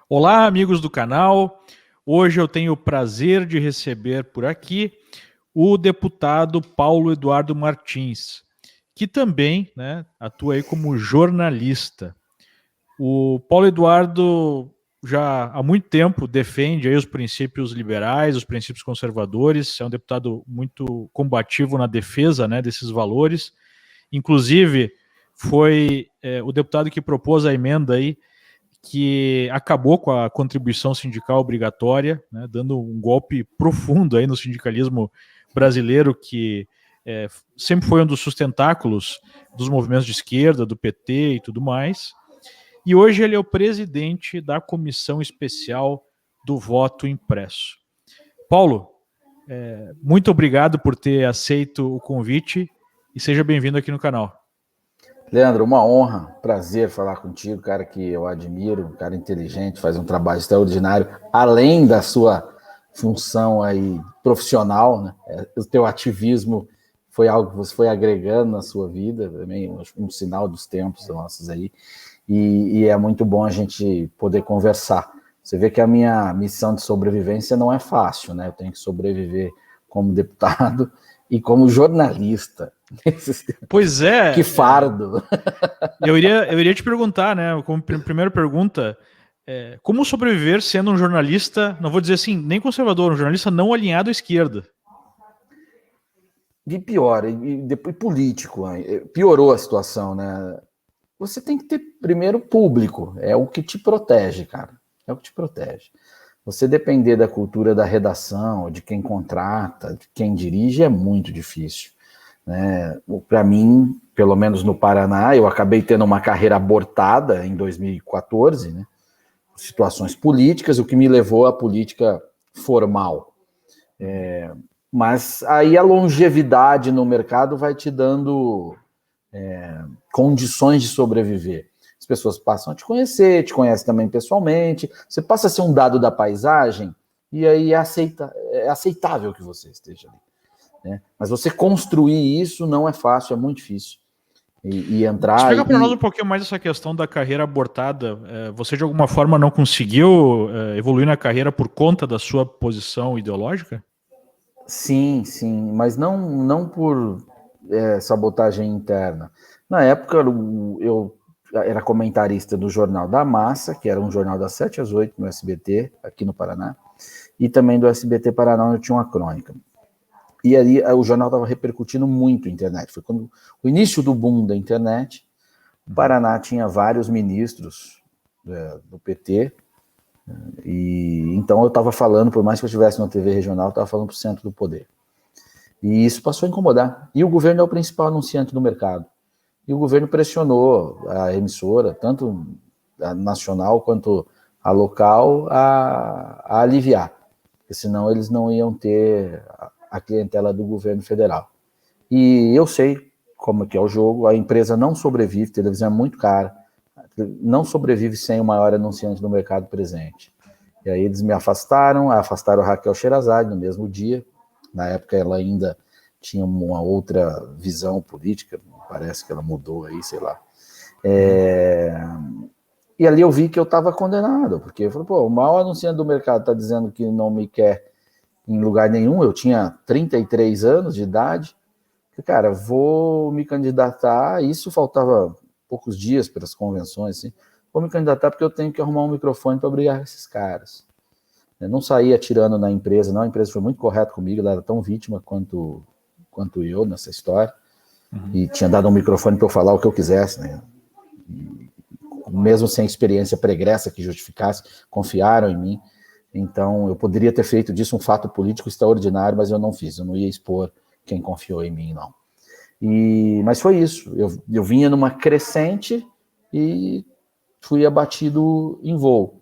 Olá, amigos do canal. Hoje eu tenho o prazer de receber por aqui o deputado Paulo Eduardo Martins, que também, atua aí como jornalista. O Paulo Eduardo já há muito tempo defende aí os princípios liberais, os princípios conservadores, é um deputado muito combativo na defesa, desses valores. Inclusive, foi o deputado que propôs a emenda aí que acabou com a contribuição sindical obrigatória, dando um golpe profundo aí no sindicalismo brasileiro, que sempre foi um dos sustentáculos dos movimentos de esquerda, do PT e tudo mais. E hoje ele é o presidente da Comissão Especial do Voto Impresso. Paulo, muito obrigado por ter aceito o convite e seja bem-vindo aqui no canal. Leandro, uma honra, prazer falar contigo, cara que eu admiro, um cara inteligente, faz um trabalho extraordinário, além da sua função aí profissional, né? O teu ativismo foi algo que você foi agregando na sua vida, também um sinal dos tempos nossos aí, e é muito bom a gente poder conversar. Você vê que a minha missão de sobrevivência não é fácil, né? Eu tenho que sobreviver como deputado e como jornalista. Pois é. Que fardo. Eu iria te perguntar, como primeira pergunta, como sobreviver sendo um jornalista, não vou dizer assim, nem conservador, um jornalista não alinhado à esquerda? E pior, e depois político, piorou a situação, né? Você tem que ter primeiro público, é o que te protege, cara, é o que te protege. Você depender da cultura da redação, de quem contrata, de quem dirige, é muito difícil. Para mim, pelo menos no Paraná, eu acabei tendo uma carreira abortada em 2014, né? Situações políticas, o que me levou à política formal. Mas aí a longevidade no mercado vai te dando condições de sobreviver. As pessoas passam a te conhecem também pessoalmente, você passa a ser um dado da paisagem, e aí é aceitável que você esteja ali. Mas você construir isso não é fácil, é muito difícil. E entrar... Explica para nós um pouquinho mais essa questão da carreira abortada. Você de alguma forma não conseguiu evoluir na carreira por conta da sua posição ideológica? Sim, mas não por sabotagem interna. Na época, eu era comentarista do Jornal da Massa, que era um jornal das 7 às 8 no SBT, aqui no Paraná, e também do SBT Paraná, onde eu tinha uma crônica. E ali o jornal estava repercutindo muito a internet. Foi quando o início do boom da internet, o Paraná tinha vários ministros do PT, e então eu estava falando, por mais que eu estivesse na TV regional, eu estava falando para o centro do poder. E isso passou a incomodar. E o governo é o principal anunciante do mercado. E o governo pressionou a emissora, tanto a nacional quanto a local, a aliviar. Porque senão eles não iam ter a clientela do governo federal. E eu sei como que é o jogo, a empresa não sobrevive, televisão é muito cara, não sobrevive sem o maior anunciante do mercado presente. E aí eles me afastaram a Raquel Sherazade no mesmo dia. Na época ela ainda tinha uma outra visão política, parece que ela mudou aí, sei lá. E ali eu vi que eu estava condenado, porque eu falei, o maior anunciante do mercado está dizendo que não me quer em lugar nenhum, eu tinha 33 anos de idade, cara, vou me candidatar, isso faltava poucos dias para as convenções, assim, vou me candidatar porque eu tenho que arrumar um microfone para brigar com esses caras. Eu não saí atirando na empresa, não, a empresa foi muito correta comigo, ela era tão vítima quanto eu nessa história, e tinha dado um microfone para eu falar o que eu quisesse, né? E, mesmo sem experiência pregressa que justificasse, confiaram em mim. Então, eu poderia ter feito disso um fato político extraordinário, mas eu não fiz, eu não ia expor quem confiou em mim, não. Mas foi isso, eu vinha numa crescente e fui abatido em voo.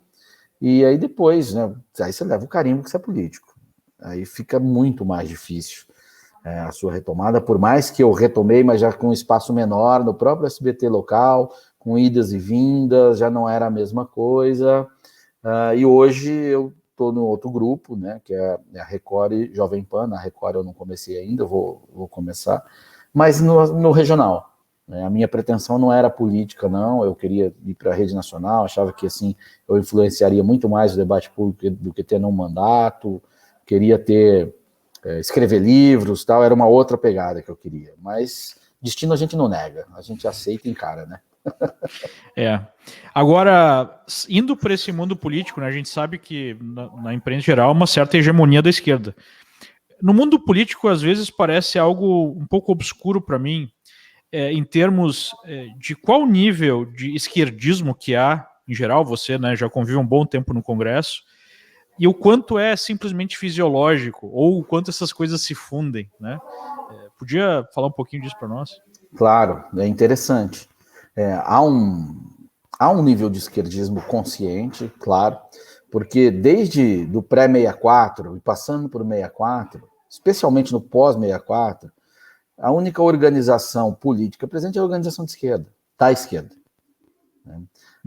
E aí depois, aí você leva o carimbo que você é político. Aí fica muito mais difícil a sua retomada, por mais que eu retomei, mas já com um espaço menor, no próprio SBT local, com idas e vindas, já não era a mesma coisa. E hoje eu estou no outro grupo, né, que é a Record e Jovem Pan. Na Record eu não comecei ainda, vou começar, mas no regional. A minha pretensão não era política, não. Eu queria ir para a rede nacional, achava que assim eu influenciaria muito mais o debate público do que ter um mandato. Queria escrever livros, tal. Era uma outra pegada que eu queria. Mas destino a gente não nega, a gente aceita e encara, né? Agora, indo para esse mundo político, né, a gente sabe que na imprensa geral uma certa hegemonia da esquerda. No mundo político, às vezes, parece algo um pouco obscuro para mim, em termos de qual nível de esquerdismo que há, em geral, você, né, já convive um bom tempo no Congresso, e o quanto é simplesmente fisiológico, ou o quanto essas coisas se fundem, né? Podia falar um pouquinho disso para nós? Claro, é interessante. Há um nível de esquerdismo consciente, claro, porque desde do pré-64 e passando por 64, especialmente no pós-64, a única organização política presente é a organização de esquerda, da esquerda.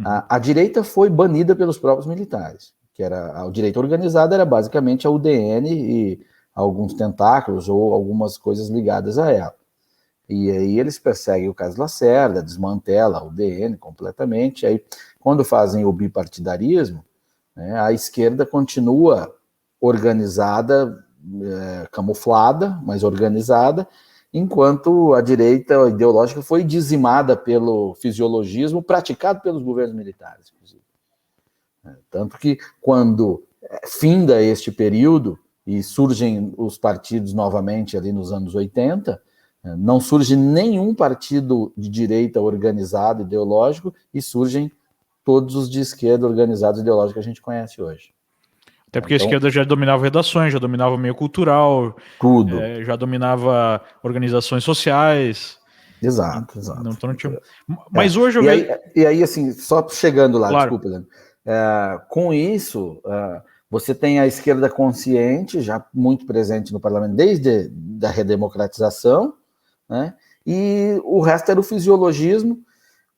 A direita foi banida pelos próprios militares, que era a direita organizada era basicamente a UDN e alguns tentáculos ou algumas coisas ligadas a ela. E aí eles perseguem o caso Lacerda, desmantela o UDN completamente. Aí, quando fazem o bipartidarismo, né, a esquerda continua organizada, camuflada, mas organizada, enquanto a direita ideológica foi dizimada pelo fisiologismo praticado pelos governos militares, inclusive. Tanto que, quando finda este período e surgem os partidos novamente ali nos anos 80, não surge nenhum partido de direita organizado, ideológico, e surgem todos os de esquerda organizados, ideológicos que a gente conhece hoje. Até porque a esquerda já dominava redações, já dominava o meio cultural, tudo. Já dominava organizações sociais. Exato. Não tinha... Mas hoje eu vejo... E aí, assim, só chegando lá, claro. Desculpa, Leandro. Com isso, você tem a esquerda consciente, já muito presente no parlamento, desde a redemocratização, né? E o resto era o fisiologismo,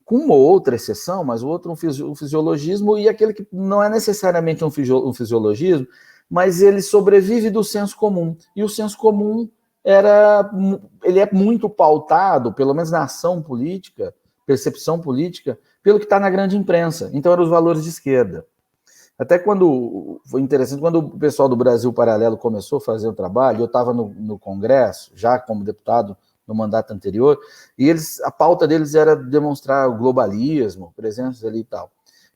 com uma outra exceção, mas o outro um fisiologismo, e aquele que não é necessariamente um fisiologismo, mas ele sobrevive do senso comum. E o senso comum ele é muito pautado, pelo menos na ação política, percepção política, pelo que está na grande imprensa. Então eram os valores de esquerda. Até quando, foi interessante, quando o pessoal do Brasil Paralelo começou a fazer o trabalho, eu estava no Congresso, já como deputado no mandato anterior, e a pauta deles era demonstrar o globalismo, presença ali e tal.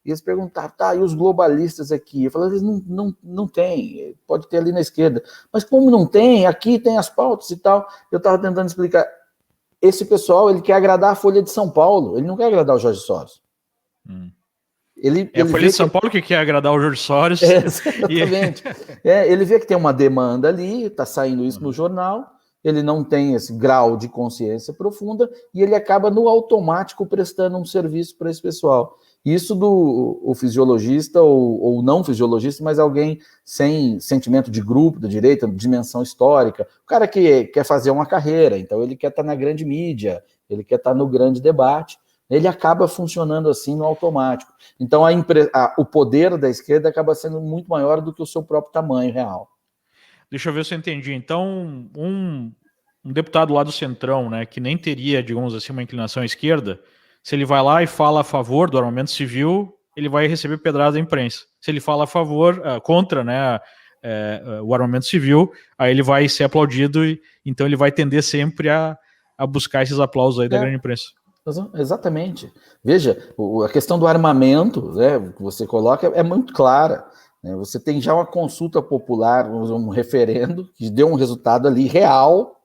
E eles perguntaram, e os globalistas aqui? Eu falei, eles não tem, pode ter ali na esquerda. Mas como não tem? Aqui tem as pautas e tal. Eu estava tentando explicar. Esse pessoal, ele quer agradar a Folha de São Paulo, ele não quer agradar o Jorge Soros. Ele a Folha de São Paulo que quer agradar o Jorge Soros. Exatamente. Ele vê que tem uma demanda ali, está saindo isso no jornal, ele não tem esse grau de consciência profunda e ele acaba no automático prestando um serviço para esse pessoal. Isso o fisiologista ou não fisiologista, mas alguém sem sentimento de grupo, da direita, dimensão histórica. O cara que quer fazer uma carreira, então ele quer estar na grande mídia, ele quer estar no grande debate, ele acaba funcionando assim no automático. Então o poder da esquerda acaba sendo muito maior do que o seu próprio tamanho real. Deixa eu ver se eu entendi. Então, um deputado lá do Centrão, né, que nem teria, digamos assim, uma inclinação à esquerda, se ele vai lá e fala a favor do armamento civil, ele vai receber pedrada da imprensa. Se ele fala a favor, contra, né, o armamento civil, aí ele vai ser aplaudido e então ele vai tender sempre a buscar esses aplausos aí da grande imprensa. Exatamente. Veja, a questão do armamento, né, que você coloca é muito clara. Né? Você tem já uma consulta popular, um referendo, que deu um resultado ali real,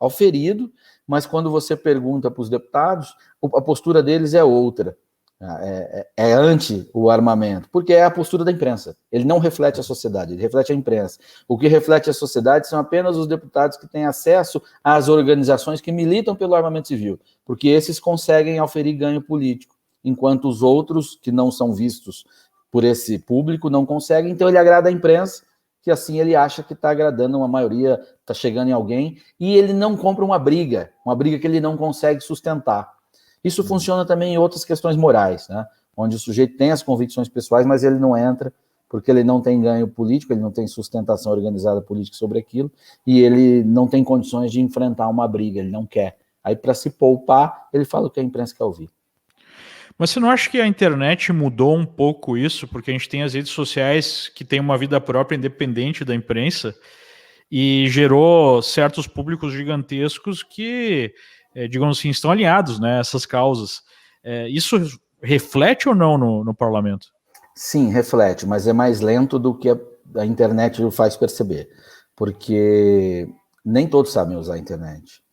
auferido, mas quando você pergunta para os deputados, a postura deles é outra. É anti o armamento, porque é a postura da imprensa. Ele não reflete a sociedade, ele reflete a imprensa. O que reflete a sociedade são apenas os deputados que têm acesso às organizações que militam pelo armamento civil, porque esses conseguem auferir ganho político, enquanto os outros, que não são vistos por esse público, não conseguem. Então ele agrada a imprensa, que assim ele acha que está agradando uma maioria, está chegando em alguém, e ele não compra uma briga que ele não consegue sustentar. Isso funciona também em outras questões morais, né? Onde o sujeito tem as convicções pessoais, mas ele não entra porque ele não tem ganho político, ele não tem sustentação organizada política sobre aquilo, e ele não tem condições de enfrentar uma briga, ele não quer Aí, para se poupar, ele fala o que a imprensa quer ouvir. Mas você não acha que a internet mudou um pouco isso? Porque a gente tem as redes sociais que têm uma vida própria independente da imprensa e gerou certos públicos gigantescos que, digamos assim, estão alinhados, né, a essas causas. Isso reflete ou não no parlamento? Sim, reflete, mas é mais lento do que a internet o faz perceber, porque nem todos sabem usar a internet.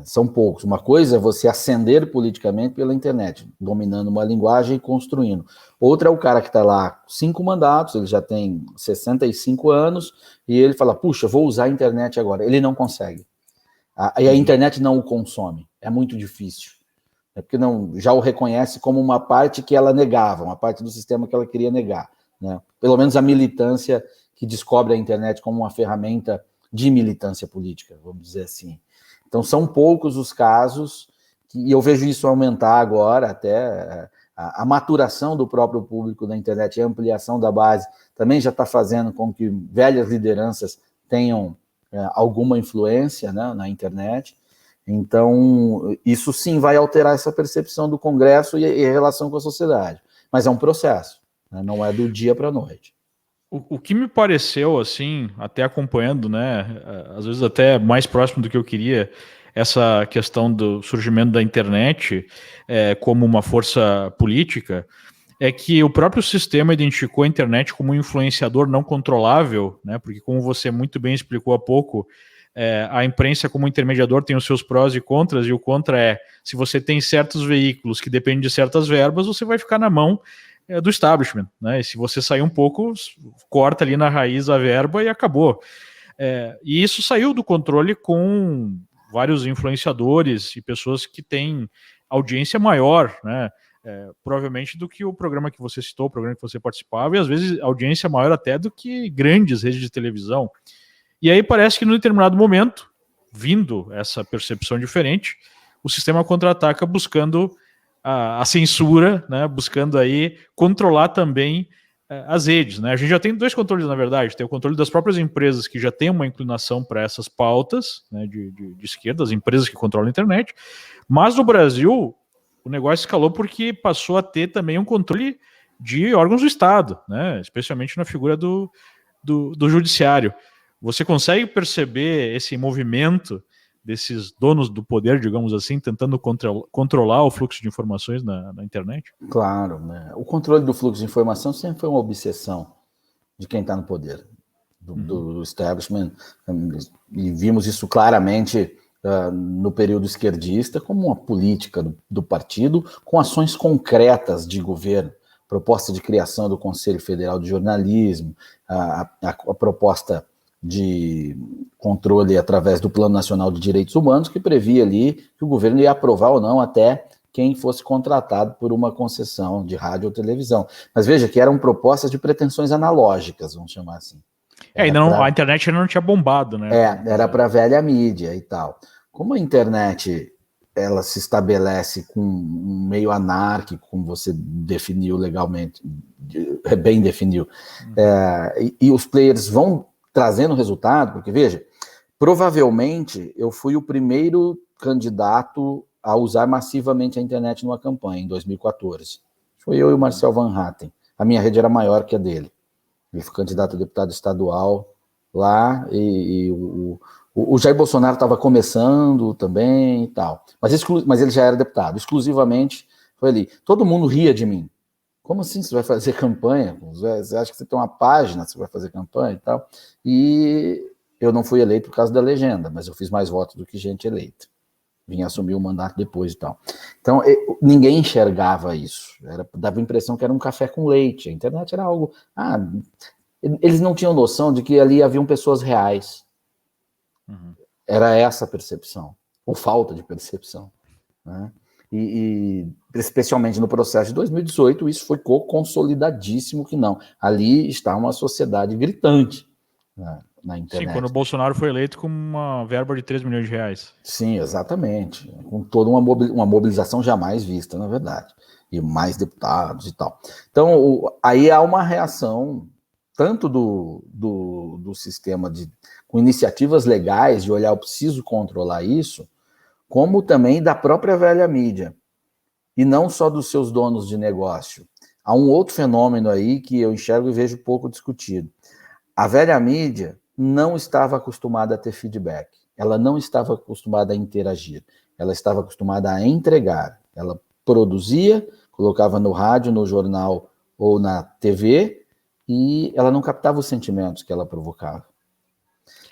São poucos. Uma coisa é você ascender politicamente pela internet, dominando uma linguagem e construindo. Outra é o cara que está lá 5 mandatos, ele já tem 65 anos, e ele fala, puxa, vou usar a internet agora. Ele não consegue. E a internet não o consome. É muito difícil. Porque não, já o reconhece como uma parte que ela negava, uma parte do sistema que ela queria negar. Né? Pelo menos a militância que descobre a internet como uma ferramenta de militância política, vamos dizer assim. Então, são poucos os casos, e eu vejo isso aumentar agora, até a maturação do próprio público da internet e a ampliação da base também já está fazendo com que velhas lideranças tenham alguma influência, né, na internet. Então, isso sim vai alterar essa percepção do Congresso e a relação com a sociedade. Mas é um processo, né, não é do dia para a noite. O que me pareceu, assim, até acompanhando, né, às vezes até mais próximo do que eu queria, essa questão do surgimento da internet como uma força política, é que o próprio sistema identificou a internet como um influenciador não controlável, né, porque como você muito bem explicou há pouco, a imprensa como intermediador tem os seus prós e contras, e o contra é, se você tem certos veículos que dependem de certas verbas, você vai ficar na mão do establishment, né? E se você sair um pouco, corta ali na raiz a verba e acabou. E isso saiu do controle com vários influenciadores e pessoas que têm audiência maior, né? Provavelmente do que o programa que você citou, o programa que você participava, e às vezes audiência maior até do que grandes redes de televisão. E aí parece que, num determinado momento, vindo essa percepção diferente, o sistema contra-ataca buscando a censura, né, buscando aí controlar também as redes. Né? A gente já tem dois controles, na verdade. Tem o controle das próprias empresas que já têm uma inclinação para essas pautas, né, de esquerda, as empresas que controlam a internet. Mas no Brasil, o negócio escalou porque passou a ter também um controle de órgãos do Estado, né, especialmente na figura do judiciário. Você consegue perceber esse movimento desses donos do poder, digamos assim, tentando controlar o fluxo de informações na internet? Claro, né? O controle do fluxo de informação sempre foi uma obsessão de quem está no poder, do establishment, e vimos isso claramente no período esquerdista como uma política do partido com ações concretas de governo, proposta de criação do Conselho Federal de Jornalismo, a proposta de controle através do Plano Nacional de Direitos Humanos, que previa ali que o governo ia aprovar ou não até quem fosse contratado por uma concessão de rádio ou televisão. Mas veja que eram propostas de pretensões analógicas, vamos chamar assim. A internet ainda não tinha bombado, né? Era para a velha mídia e tal. Como a internet ela se estabelece com um meio anárquico, como você definiu legalmente, bem definiu, e os players vão trazendo resultado, porque, veja, provavelmente eu fui o primeiro candidato a usar massivamente a internet numa campanha, em 2014. Foi eu e o Marcel Van Hatten. A minha rede era maior que a dele. Ele foi candidato a deputado estadual lá, e o Jair Bolsonaro estava começando também e tal. Mas ele já era deputado, exclusivamente foi ali. Todo mundo ria de mim. Como assim você vai fazer campanha? Você acha que você tem uma página, você vai fazer campanha e tal? E eu não fui eleito por causa da legenda, mas eu fiz mais votos do que gente eleita. Vim assumir o mandato depois e tal. Então, ninguém enxergava isso. Dava a impressão que era um café com leite. A internet era algo... eles não tinham noção de que ali haviam pessoas reais. Era essa a percepção, ou falta de percepção, né? E especialmente no processo de 2018, isso foi consolidadíssimo que não. Ali está uma sociedade gritante, né, na internet. Sim, quando o Bolsonaro foi eleito com uma verba de 3 milhões de reais. Sim, exatamente. Com toda uma mobilização jamais vista, na verdade. E mais deputados e tal. Então, aí há uma reação, tanto do sistema com iniciativas legais de olhar, eu preciso controlar isso, como também da própria velha mídia, e não só dos seus donos de negócio. Há um outro fenômeno aí que eu enxergo e vejo pouco discutido. A velha mídia não estava acostumada a ter feedback, ela não estava acostumada a interagir, ela estava acostumada a entregar. Ela produzia, colocava no rádio, no jornal ou na TV, e ela não captava os sentimentos que ela provocava.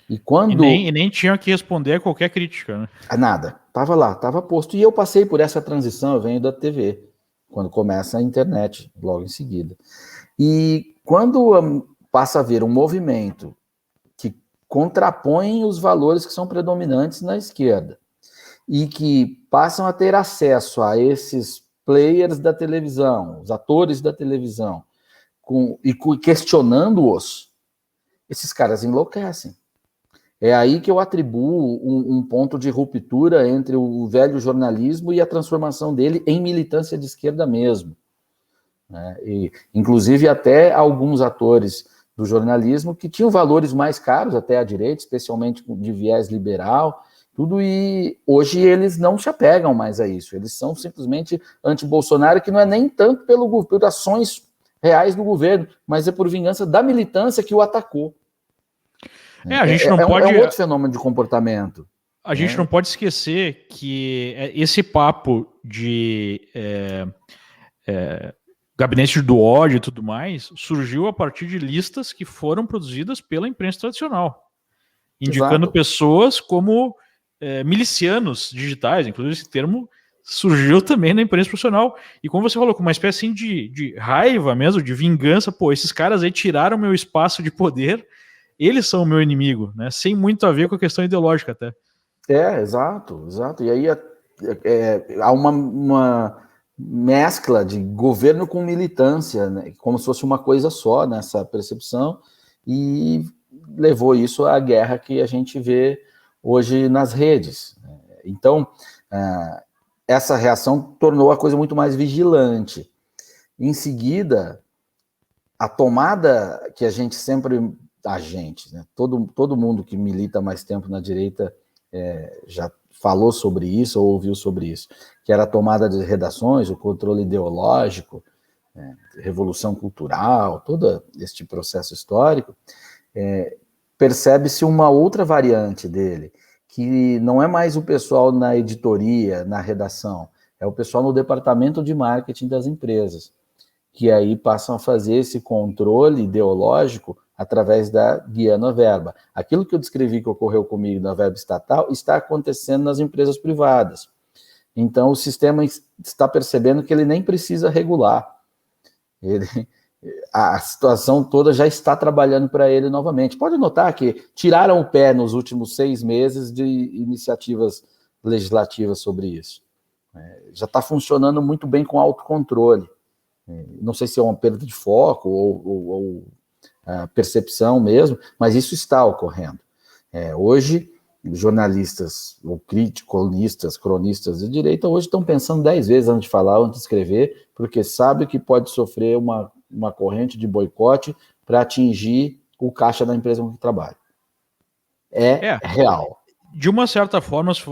E quando... E nem tinha que responder a qualquer crítica, né? Nada, estava lá, estava posto. E eu passei por essa transição, eu venho da TV, quando começa a internet, logo em seguida. E quando passa a haver um movimento que contrapõe os valores que são predominantes na esquerda e que passam a ter acesso a esses players da televisão, os atores da televisão, questionando-os, esses caras enlouquecem. É aí que eu atribuo um ponto de ruptura entre o velho jornalismo e a transformação dele em militância de esquerda mesmo. Né? E, inclusive, até alguns atores do jornalismo que tinham valores mais caros até à direita, especialmente de viés liberal, tudo, e hoje eles não se apegam mais a isso. Eles são simplesmente anti-Bolsonaro, que não é nem tanto por ações reais do governo, mas é por vingança da militância que o atacou. A gente não pode... É um outro fenômeno de comportamento. A gente não pode esquecer que esse papo de gabinete do ódio e tudo mais surgiu a partir de listas que foram produzidas pela imprensa tradicional, indicando Exato. pessoas como milicianos digitais. Inclusive esse termo surgiu também na imprensa profissional, e como você falou, com uma espécie assim, de raiva mesmo, de vingança. Pô, esses caras aí tiraram meu espaço de poder, eles são o meu inimigo, né? Sem muito a ver com a questão ideológica até. Exato. E aí há uma mescla de governo com militância, né? Como se fosse uma coisa só nessa percepção, e levou isso à guerra que a gente vê hoje nas redes. Então, essa reação tornou a coisa muito mais vigilante. Em seguida, a tomada que a gente sempre... né? Todo mundo que milita mais tempo na direita já falou sobre isso ou ouviu sobre isso, que era a tomada de redações, o controle ideológico, revolução cultural, todo este processo histórico. Percebe-se uma outra variante dele, que não é mais o pessoal na editoria, na redação, é o pessoal no departamento de marketing das empresas, que aí passam a fazer esse controle ideológico através da guiando verba. Aquilo que eu descrevi que ocorreu comigo na verba estatal está acontecendo nas empresas privadas. Então, o sistema está percebendo que ele nem precisa regular. A situação toda já está trabalhando para ele novamente. Pode notar que tiraram o pé nos últimos 6 meses de iniciativas legislativas sobre isso. Já está funcionando muito bem com autocontrole. Não sei se é uma perda de foco ou percepção mesmo, mas isso está ocorrendo. Hoje, jornalistas ou críticos, cronistas de direita, hoje estão pensando 10 vezes antes de falar, antes de escrever, porque sabe que pode sofrer uma corrente de boicote para atingir o caixa da empresa com que trabalha. É real. De uma certa forma, se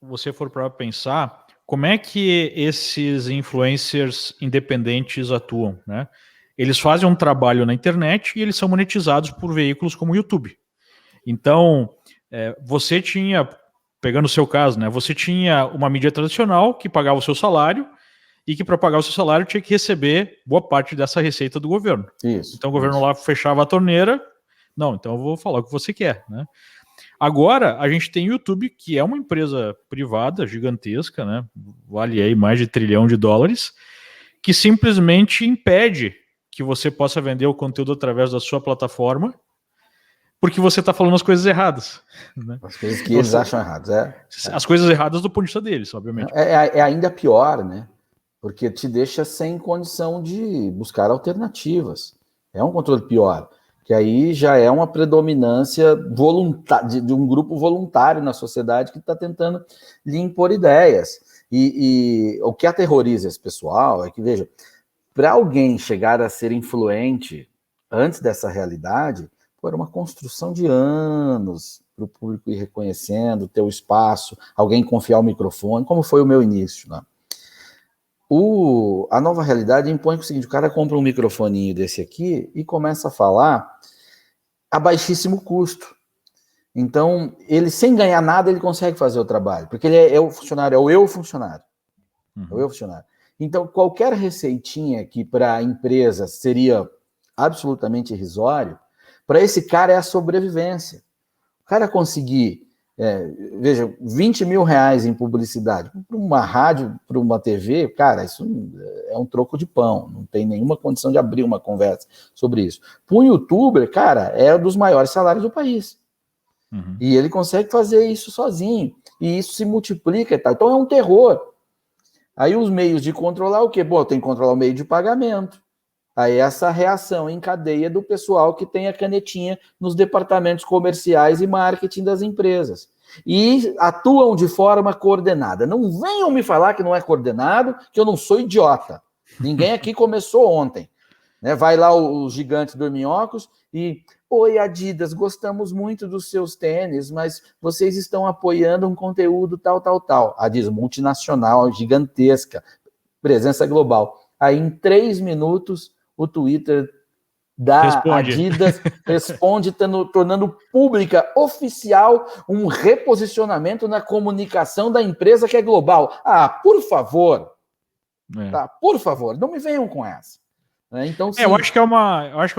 você for para pensar, como é que esses influencers independentes atuam, né? Eles fazem um trabalho na internet e eles são monetizados por veículos como o YouTube. Então, você tinha, pegando o seu caso, né? Você tinha uma mídia tradicional que pagava o seu salário e que para pagar o seu salário tinha que receber boa parte dessa receita do governo. Então o governo lá fechava a torneira. Não, então eu vou falar o que você quer, né? Agora, a gente tem o YouTube, que é uma empresa privada gigantesca, né? Vale aí mais de $1 trilhão, que simplesmente impede que você possa vender o conteúdo através da sua plataforma, porque você está falando as coisas erradas. Né? As coisas que eles acham erradas. As coisas erradas do ponto de vista deles, obviamente. É ainda pior, né? Porque te deixa sem condição de buscar alternativas. É um controle pior, que aí já é uma predominância de um grupo voluntário na sociedade que está tentando lhe impor ideias. E o que aterroriza esse pessoal é que, veja, para alguém chegar a ser influente antes dessa realidade, era uma construção de anos, para o público ir reconhecendo, ter o espaço, alguém confiar o microfone, como foi o meu início, né? A nova realidade impõe o seguinte: o cara compra um microfoninho desse aqui e começa a falar a baixíssimo custo. Então, ele sem ganhar nada, ele consegue fazer o trabalho, porque ele é o funcionário, é o eu funcionário. É o eu funcionário. Então, qualquer receitinha que para a empresa seria absolutamente irrisório, para esse cara é a sobrevivência. O cara conseguir, veja, 20 mil reais em publicidade, para uma rádio, para uma TV, cara, isso é um troco de pão, não tem nenhuma condição de abrir uma conversa sobre isso. Para um youtuber, cara, é um dos maiores salários do país. E ele consegue fazer isso sozinho. E isso se multiplica e tal. Então é um terror. Aí os meios de controlar o quê? Bom, tem que controlar o meio de pagamento. Aí essa reação em cadeia do pessoal que tem a canetinha nos departamentos comerciais e marketing das empresas. E atuam de forma coordenada. Não venham me falar que não é coordenado, que eu não sou idiota. Ninguém aqui começou ontem. Né? Vai lá os gigantes dorminhocos e... Oi, Adidas, gostamos muito dos seus tênis, mas vocês estão apoiando um conteúdo tal. Adidas, multinacional, gigantesca, presença global. Aí, em 3 minutos, o Twitter da Adidas responde, tornando pública, oficial, um reposicionamento na comunicação da empresa que é global. Ah, por favor, tá? Por favor, não me venham com essa. Então, sim. Eu acho que é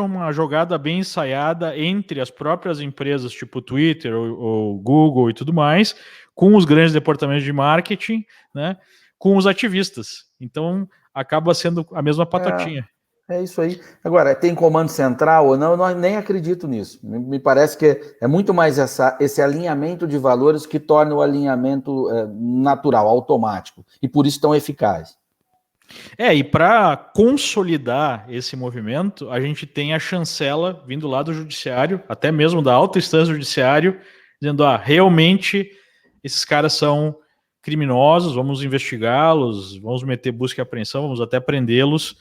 uma jogada bem ensaiada entre as próprias empresas, tipo Twitter ou Google e tudo mais, com os grandes departamentos de marketing, né, com os ativistas. Então, acaba sendo a mesma patatinha. É isso aí. Agora, tem comando central ou não? Eu nem acredito nisso. Me parece que é muito mais esse alinhamento de valores que torna o alinhamento natural, automático, e por isso tão eficaz. E para consolidar esse movimento, a gente tem a chancela vindo lá do judiciário, até mesmo da alta instância do judiciário, dizendo, realmente esses caras são criminosos, vamos investigá-los, vamos meter busca e apreensão, vamos até prendê-los.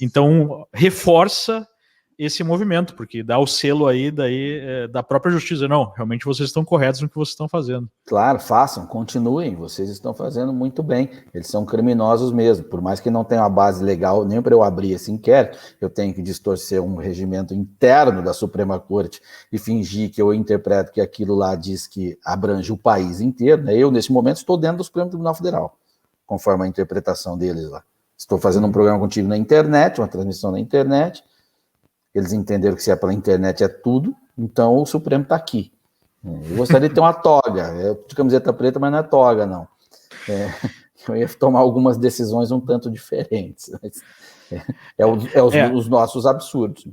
Então, reforça esse movimento, porque dá o selo aí da própria justiça. Não, realmente vocês estão corretos no que vocês estão fazendo. Claro, façam, continuem, vocês estão fazendo muito bem, eles são criminosos mesmo, por mais que não tenha uma base legal, nem para eu abrir esse inquérito, eu tenho que distorcer um regimento interno da Suprema Corte e fingir que eu interpreto que aquilo lá diz que abrange o país inteiro, né? Eu, nesse momento, estou dentro do Supremo Tribunal Federal, conforme a interpretação deles lá. Estou fazendo um programa contigo na internet, uma transmissão na internet. Eles entenderam que se é pela internet é tudo, então o Supremo está aqui. Eu gostaria de ter uma toga, de camiseta preta, mas não é toga, não. Eu ia tomar algumas decisões um tanto diferentes. Os nossos absurdos.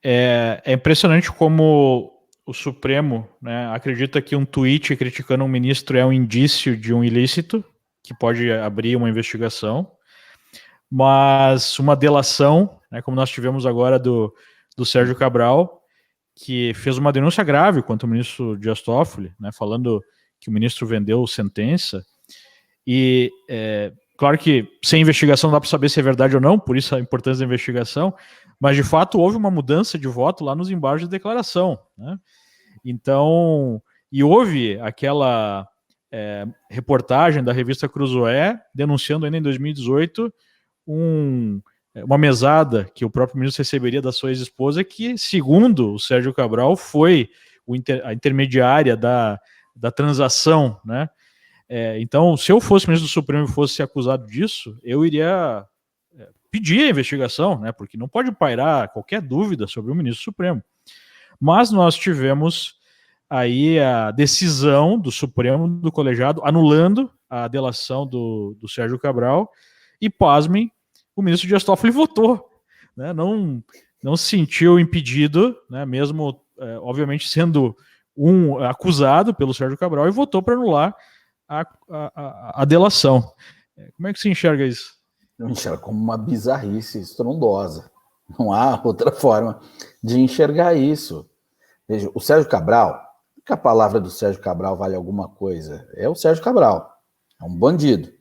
É impressionante como o Supremo, né, acredita que um tweet criticando um ministro é um indício de um ilícito, que pode abrir uma investigação, mas uma delação, né, como nós tivemos agora do Sérgio Cabral, que fez uma denúncia grave contra o ministro Dias Toffoli, né, falando que o ministro vendeu sentença, e claro que sem investigação não dá para saber se é verdade ou não, por isso a importância da investigação, mas de fato houve uma mudança de voto lá nos embargos de declaração, né? Então, e houve aquela reportagem da revista Cruzoé denunciando ainda em 2018 uma mesada que o próprio ministro receberia da sua ex-esposa, que, segundo o Sérgio Cabral, foi a intermediária da transação, né? Então, se eu fosse ministro do Supremo e fosse acusado disso, eu iria pedir a investigação, né? Porque não pode pairar qualquer dúvida sobre o ministro do Supremo. Mas nós tivemos aí a decisão do Supremo, do colegiado, anulando a delação do Sérgio Cabral, e, pasmem, o ministro Dias Toffoli votou, né? Não se sentiu impedido, né? Mesmo, obviamente, sendo acusado pelo Sérgio Cabral, e votou para anular a delação. Como é que se enxerga isso? Eu enxergo como uma bizarrice estrondosa. Não há outra forma de enxergar isso. Veja, o Sérgio Cabral, que a palavra do Sérgio Cabral vale alguma coisa, é o Sérgio Cabral, é um bandido.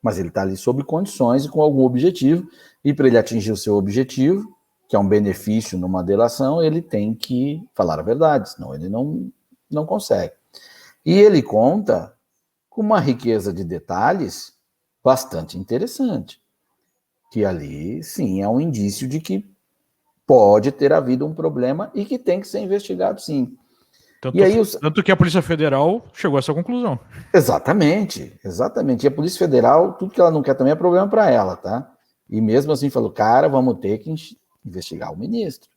Mas ele está ali sob condições e com algum objetivo, e para ele atingir o seu objetivo, que é um benefício numa delação, ele tem que falar a verdade, senão ele não não consegue. E ele conta com uma riqueza de detalhes bastante interessante, que ali, sim, é um indício de que pode ter havido um problema e que tem que ser investigado, sim. Tanto que a Polícia Federal chegou a essa conclusão. Exatamente. E a Polícia Federal, tudo que ela não quer também é problema para ela, tá? E mesmo assim falou, cara, vamos ter que investigar o ministro.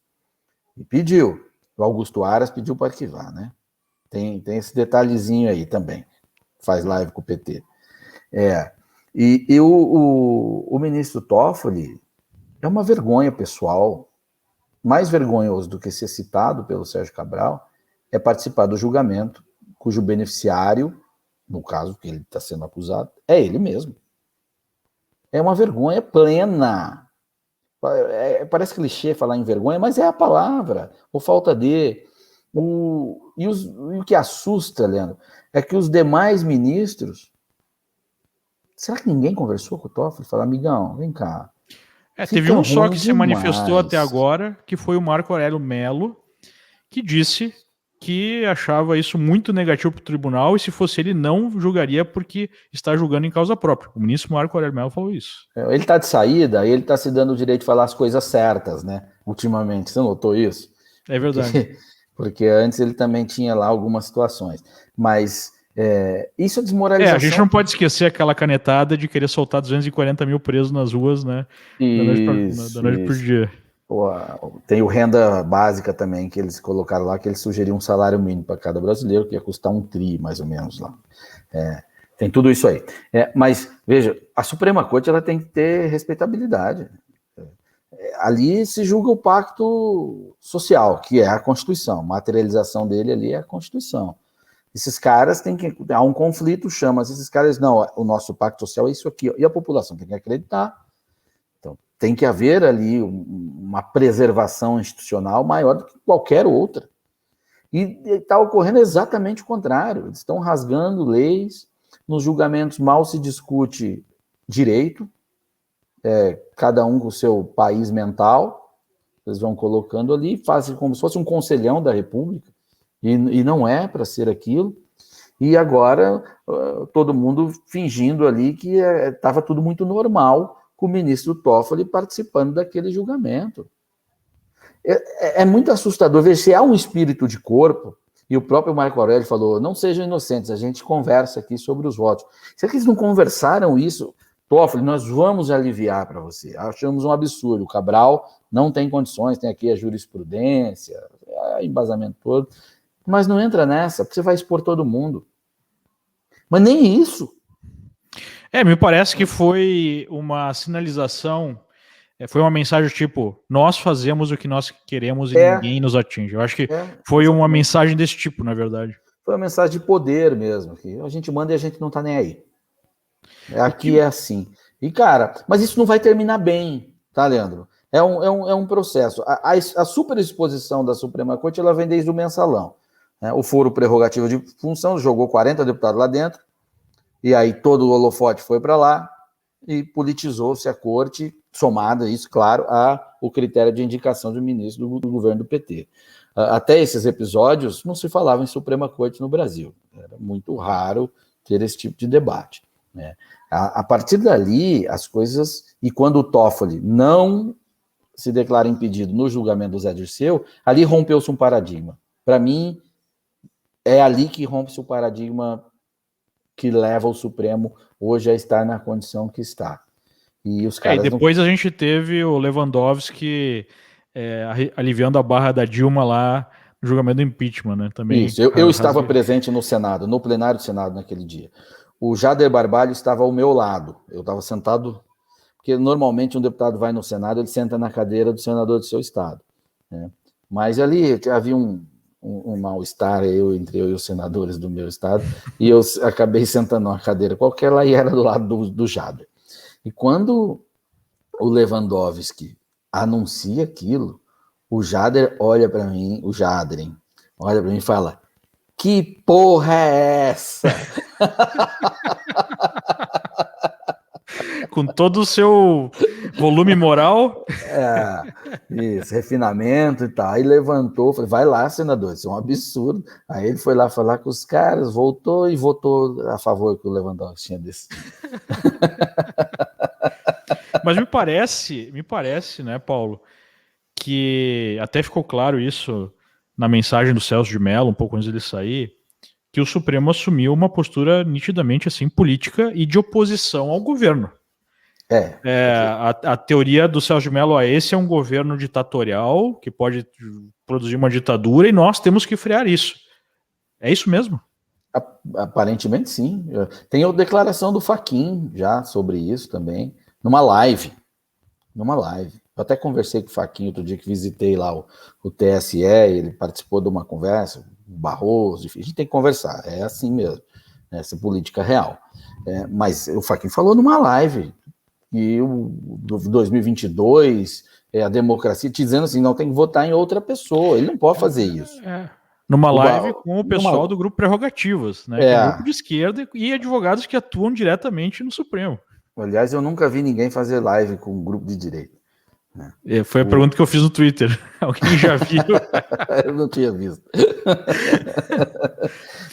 E pediu. O Augusto Aras pediu para arquivar, né? Tem esse detalhezinho aí também. Faz live com o PT. E o ministro Toffoli é uma vergonha pessoal. Mais vergonhoso do que ser citado pelo Sérgio Cabral é participar do julgamento cujo beneficiário, no caso que ele está sendo acusado, é ele mesmo. É uma vergonha plena. Parece clichê falar em vergonha, mas é a palavra, ou falta de. E o que assusta, Leandro, é que os demais ministros. Será que ninguém conversou com o Toffoli e falou, amigão, vem cá. Teve um só que se manifestou até agora, que foi o Marco Aurélio Mello, que disse que achava isso muito negativo para o tribunal e se fosse ele não julgaria porque está julgando em causa própria. O ministro Marco Aurélio Mello falou isso. Ele está de saída e ele está se dando o direito de falar as coisas certas, né? Ultimamente, você notou isso? É verdade. Porque antes ele também tinha lá algumas situações. Mas isso é desmoralização. A gente não pode esquecer aquela canetada de querer soltar 240 mil presos nas ruas, né? Da noite por dia. Tem o renda básica também, que eles colocaram lá, que eles sugeriam um salário mínimo para cada brasileiro, que ia custar um tri, mais ou menos, lá. Tem tudo isso aí. Mas, veja, a Suprema Corte ela tem que ter respeitabilidade. Ali se julga o pacto social, que é a Constituição. A materialização dele ali é a Constituição. Esses caras têm que... Há um conflito, chama esses caras... Não, o nosso pacto social é isso aqui. E a população tem que acreditar. Tem que haver ali uma preservação institucional maior do que qualquer outra. E está ocorrendo exatamente o contrário. Eles estão rasgando leis, nos julgamentos mal se discute direito, cada um com o seu país mental, eles vão colocando ali, fazem como se fosse um conselhão da República, e não é para ser aquilo. E agora todo mundo fingindo ali que estava tudo muito normal, com o ministro Toffoli participando daquele julgamento. É muito assustador ver se há um espírito de corpo, e o próprio Marco Aurélio falou, não sejam inocentes, a gente conversa aqui sobre os votos. Será que eles não conversaram isso? Toffoli, nós vamos aliviar para você. Achamos um absurdo. O Cabral não tem condições, tem aqui a jurisprudência, embasamento todo, mas não entra nessa, porque você vai expor todo mundo. Mas nem isso. Me parece que foi uma sinalização, foi uma mensagem tipo, nós fazemos o que nós queremos e ninguém nos atinge. Eu acho que foi exatamente uma mensagem desse tipo, na verdade. Foi uma mensagem de poder mesmo, que a gente manda e a gente não tá nem aí. Aqui é assim. E, cara, mas isso não vai terminar bem, tá, Leandro? É um processo. A superexposição da Suprema Corte, ela vem desde o mensalão. Né? O foro prerrogativo de função jogou 40 deputados lá dentro, e aí todo o holofote foi para lá e politizou-se a corte, somada isso, claro, ao critério de indicação de ministro do governo do PT. Até esses episódios não se falava em Suprema Corte no Brasil. Era muito raro ter esse tipo de debate. Né? A partir dali, as coisas... E quando o Toffoli não se declara impedido no julgamento do Zé Dirceu, ali rompeu-se um paradigma. Para mim, é ali que rompe-se o paradigma que leva o Supremo hoje a estar na condição que está. E os caras e depois a gente teve o Lewandowski aliviando a barra da Dilma lá no julgamento do impeachment, né? Também. Isso, eu estava presente no Senado, no plenário do Senado naquele dia. O Jader Barbalho estava ao meu lado. Eu estava sentado, porque normalmente um deputado vai no Senado, ele senta na cadeira do senador do seu estado. Né? Mas ali havia um mal-estar entre eu e os senadores do meu estado, e eu acabei sentando numa cadeira qualquer lá e era do lado do Jader. E quando o Lewandowski anuncia aquilo, o Jader olha para mim, o Jadren olha para mim e fala, que porra é essa? com todo o seu volume moral. Isso, refinamento e tal. Aí levantou, falei, vai lá, senador, isso é um absurdo. Aí ele foi lá falar com os caras, voltou e votou a favor que o Lewandowski tinha decidido. Mas me parece, né, Paulo, que até ficou claro isso na mensagem do Celso de Mello, um pouco antes dele sair, que o Supremo assumiu uma postura nitidamente assim política e de oposição ao governo. A teoria do Celso de Mello é esse é um governo ditatorial que pode produzir uma ditadura e nós temos que frear isso. É isso mesmo? Aparentemente sim. Tem a declaração do Fachin já sobre isso também, numa live. Eu até conversei com o Fachin outro dia que visitei lá o TSE, ele participou de uma conversa, o Barroso, enfim, a gente tem que conversar, é assim mesmo, essa política real. Mas o Fachin falou numa live que o 2022 a democracia, te dizendo assim, não tem que votar em outra pessoa, ele não pode fazer isso. Numa live com o pessoal do grupo Prerrogativas, né? Que é um grupo de esquerda e advogados que atuam diretamente no Supremo. Aliás, eu nunca vi ninguém fazer live com um grupo de direita. Foi a pergunta que eu fiz no Twitter. Alguém já viu? Eu não tinha visto.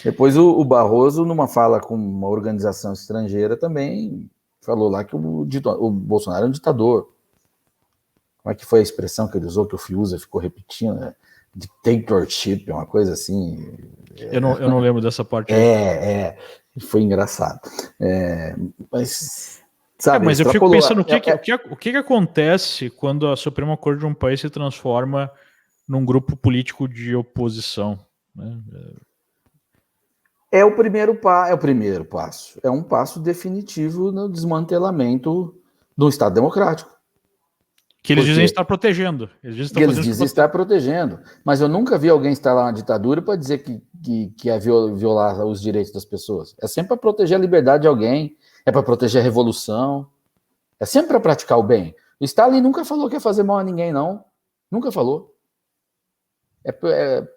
Depois o Barroso, numa fala com uma organização estrangeira, também falou lá que o Bolsonaro é um ditador. Como é que foi a expressão que ele usou, que o Fiuza ficou repetindo? Né? Dictatorship, uma coisa assim. Eu não lembro dessa parte. Foi engraçado. Mas... Sabe, mas eu fico pensando o que acontece quando a Suprema Corte de um país se transforma num grupo político de oposição, né? É o primeiro passo. É um passo definitivo no desmantelamento do Estado democrático. Que eles dizem estar protegendo. Eles dizem estar protegendo. Mas eu nunca vi alguém instalar uma ditadura para dizer que é violar os direitos das pessoas. É sempre para proteger a liberdade de alguém, é para proteger a revolução, é sempre para praticar o bem. O Stalin nunca falou que ia fazer mal a ninguém, não. Nunca falou.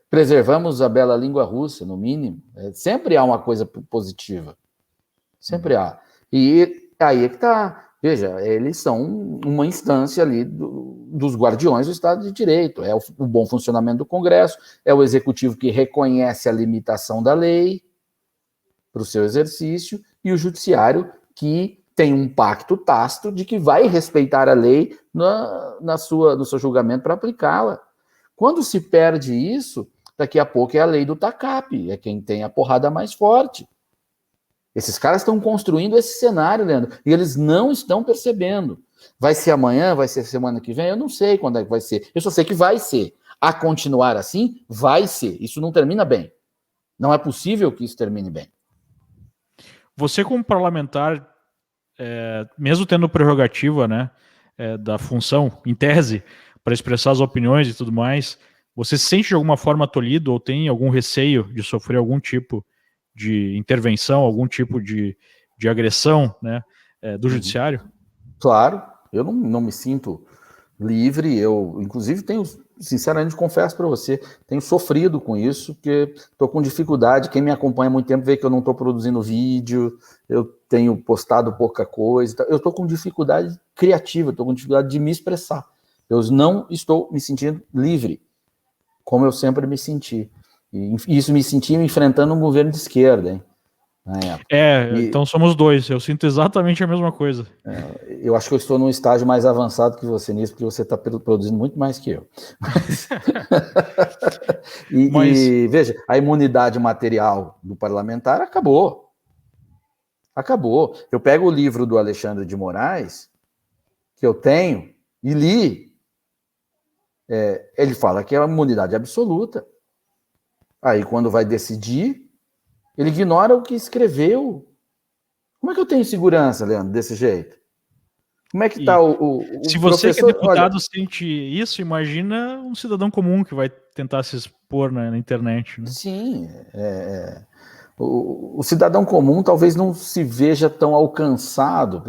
Preservamos a bela língua russa, no mínimo. Sempre há uma coisa positiva. Sempre há. E aí é que está. Veja, eles são uma instância ali dos guardiões do Estado de Direito. É o bom funcionamento do Congresso, é o executivo que reconhece a limitação da lei para o seu exercício, e o judiciário que tem um pacto tácito de que vai respeitar a lei no seu julgamento para aplicá-la. Quando se perde isso, daqui a pouco é a lei do TACAP, é quem tem a porrada mais forte. Esses caras estão construindo esse cenário, Leandro, e eles não estão percebendo. Vai ser amanhã, vai ser semana que vem, eu não sei quando é que vai ser. Eu só sei que vai ser. A continuar assim, vai ser. Isso não termina bem. Não é possível que isso termine bem. Você, como parlamentar, mesmo tendo prerrogativa, né, da função, em tese, para expressar as opiniões e tudo mais, você se sente de alguma forma tolhido ou tem algum receio de sofrer algum tipo de intervenção, algum tipo de agressão, né, do judiciário? Claro, eu não me sinto livre, eu inclusive tenho, sinceramente confesso para você, tenho sofrido com isso, porque estou com dificuldade, quem me acompanha há muito tempo vê que eu não estou produzindo vídeo, eu tenho postado pouca coisa, eu estou com dificuldade criativa, estou com dificuldade de me expressar, eu não estou me sentindo livre, como eu sempre me senti, e isso me senti enfrentando um governo de esquerda, hein? Então somos dois, eu sinto exatamente a mesma coisa. Eu acho que eu estou num estágio mais avançado que você nisso, porque você está produzindo muito mais que eu. E veja, a imunidade material do parlamentar acabou. Acabou. Eu pego o livro do Alexandre de Moraes, que eu tenho, e li. Ele fala que é uma imunidade absoluta. Aí, quando vai decidir, ele ignora o que escreveu. Como é que eu tenho segurança, Leandro, desse jeito? Como é que está o se você que é deputado sente isso, imagina um cidadão comum que vai tentar se expor na internet. Né? Sim. O cidadão comum talvez não se veja tão alcançado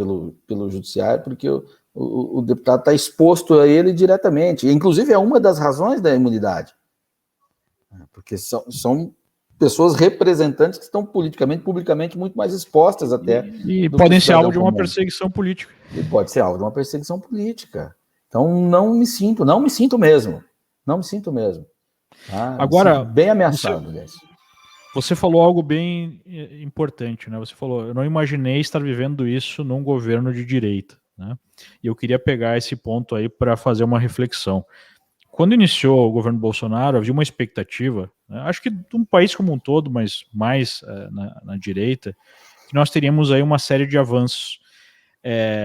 pelo judiciário, porque o deputado está exposto a ele diretamente. Inclusive, é uma das razões da imunidade. Porque são pessoas representantes que estão politicamente, publicamente muito mais expostas até. E podem ser alvo de uma perseguição política. E pode ser alvo de uma perseguição política. Então não me sinto mesmo. Tá? Agora, bem ameaçado, você falou algo bem importante, né? Você falou, eu não imaginei estar vivendo isso num governo de direita, né? E eu queria pegar esse ponto aí para fazer uma reflexão. Quando iniciou o governo Bolsonaro, havia uma expectativa, né, acho que de um país como um todo, mas mais na direita, que nós teríamos aí uma série de avanços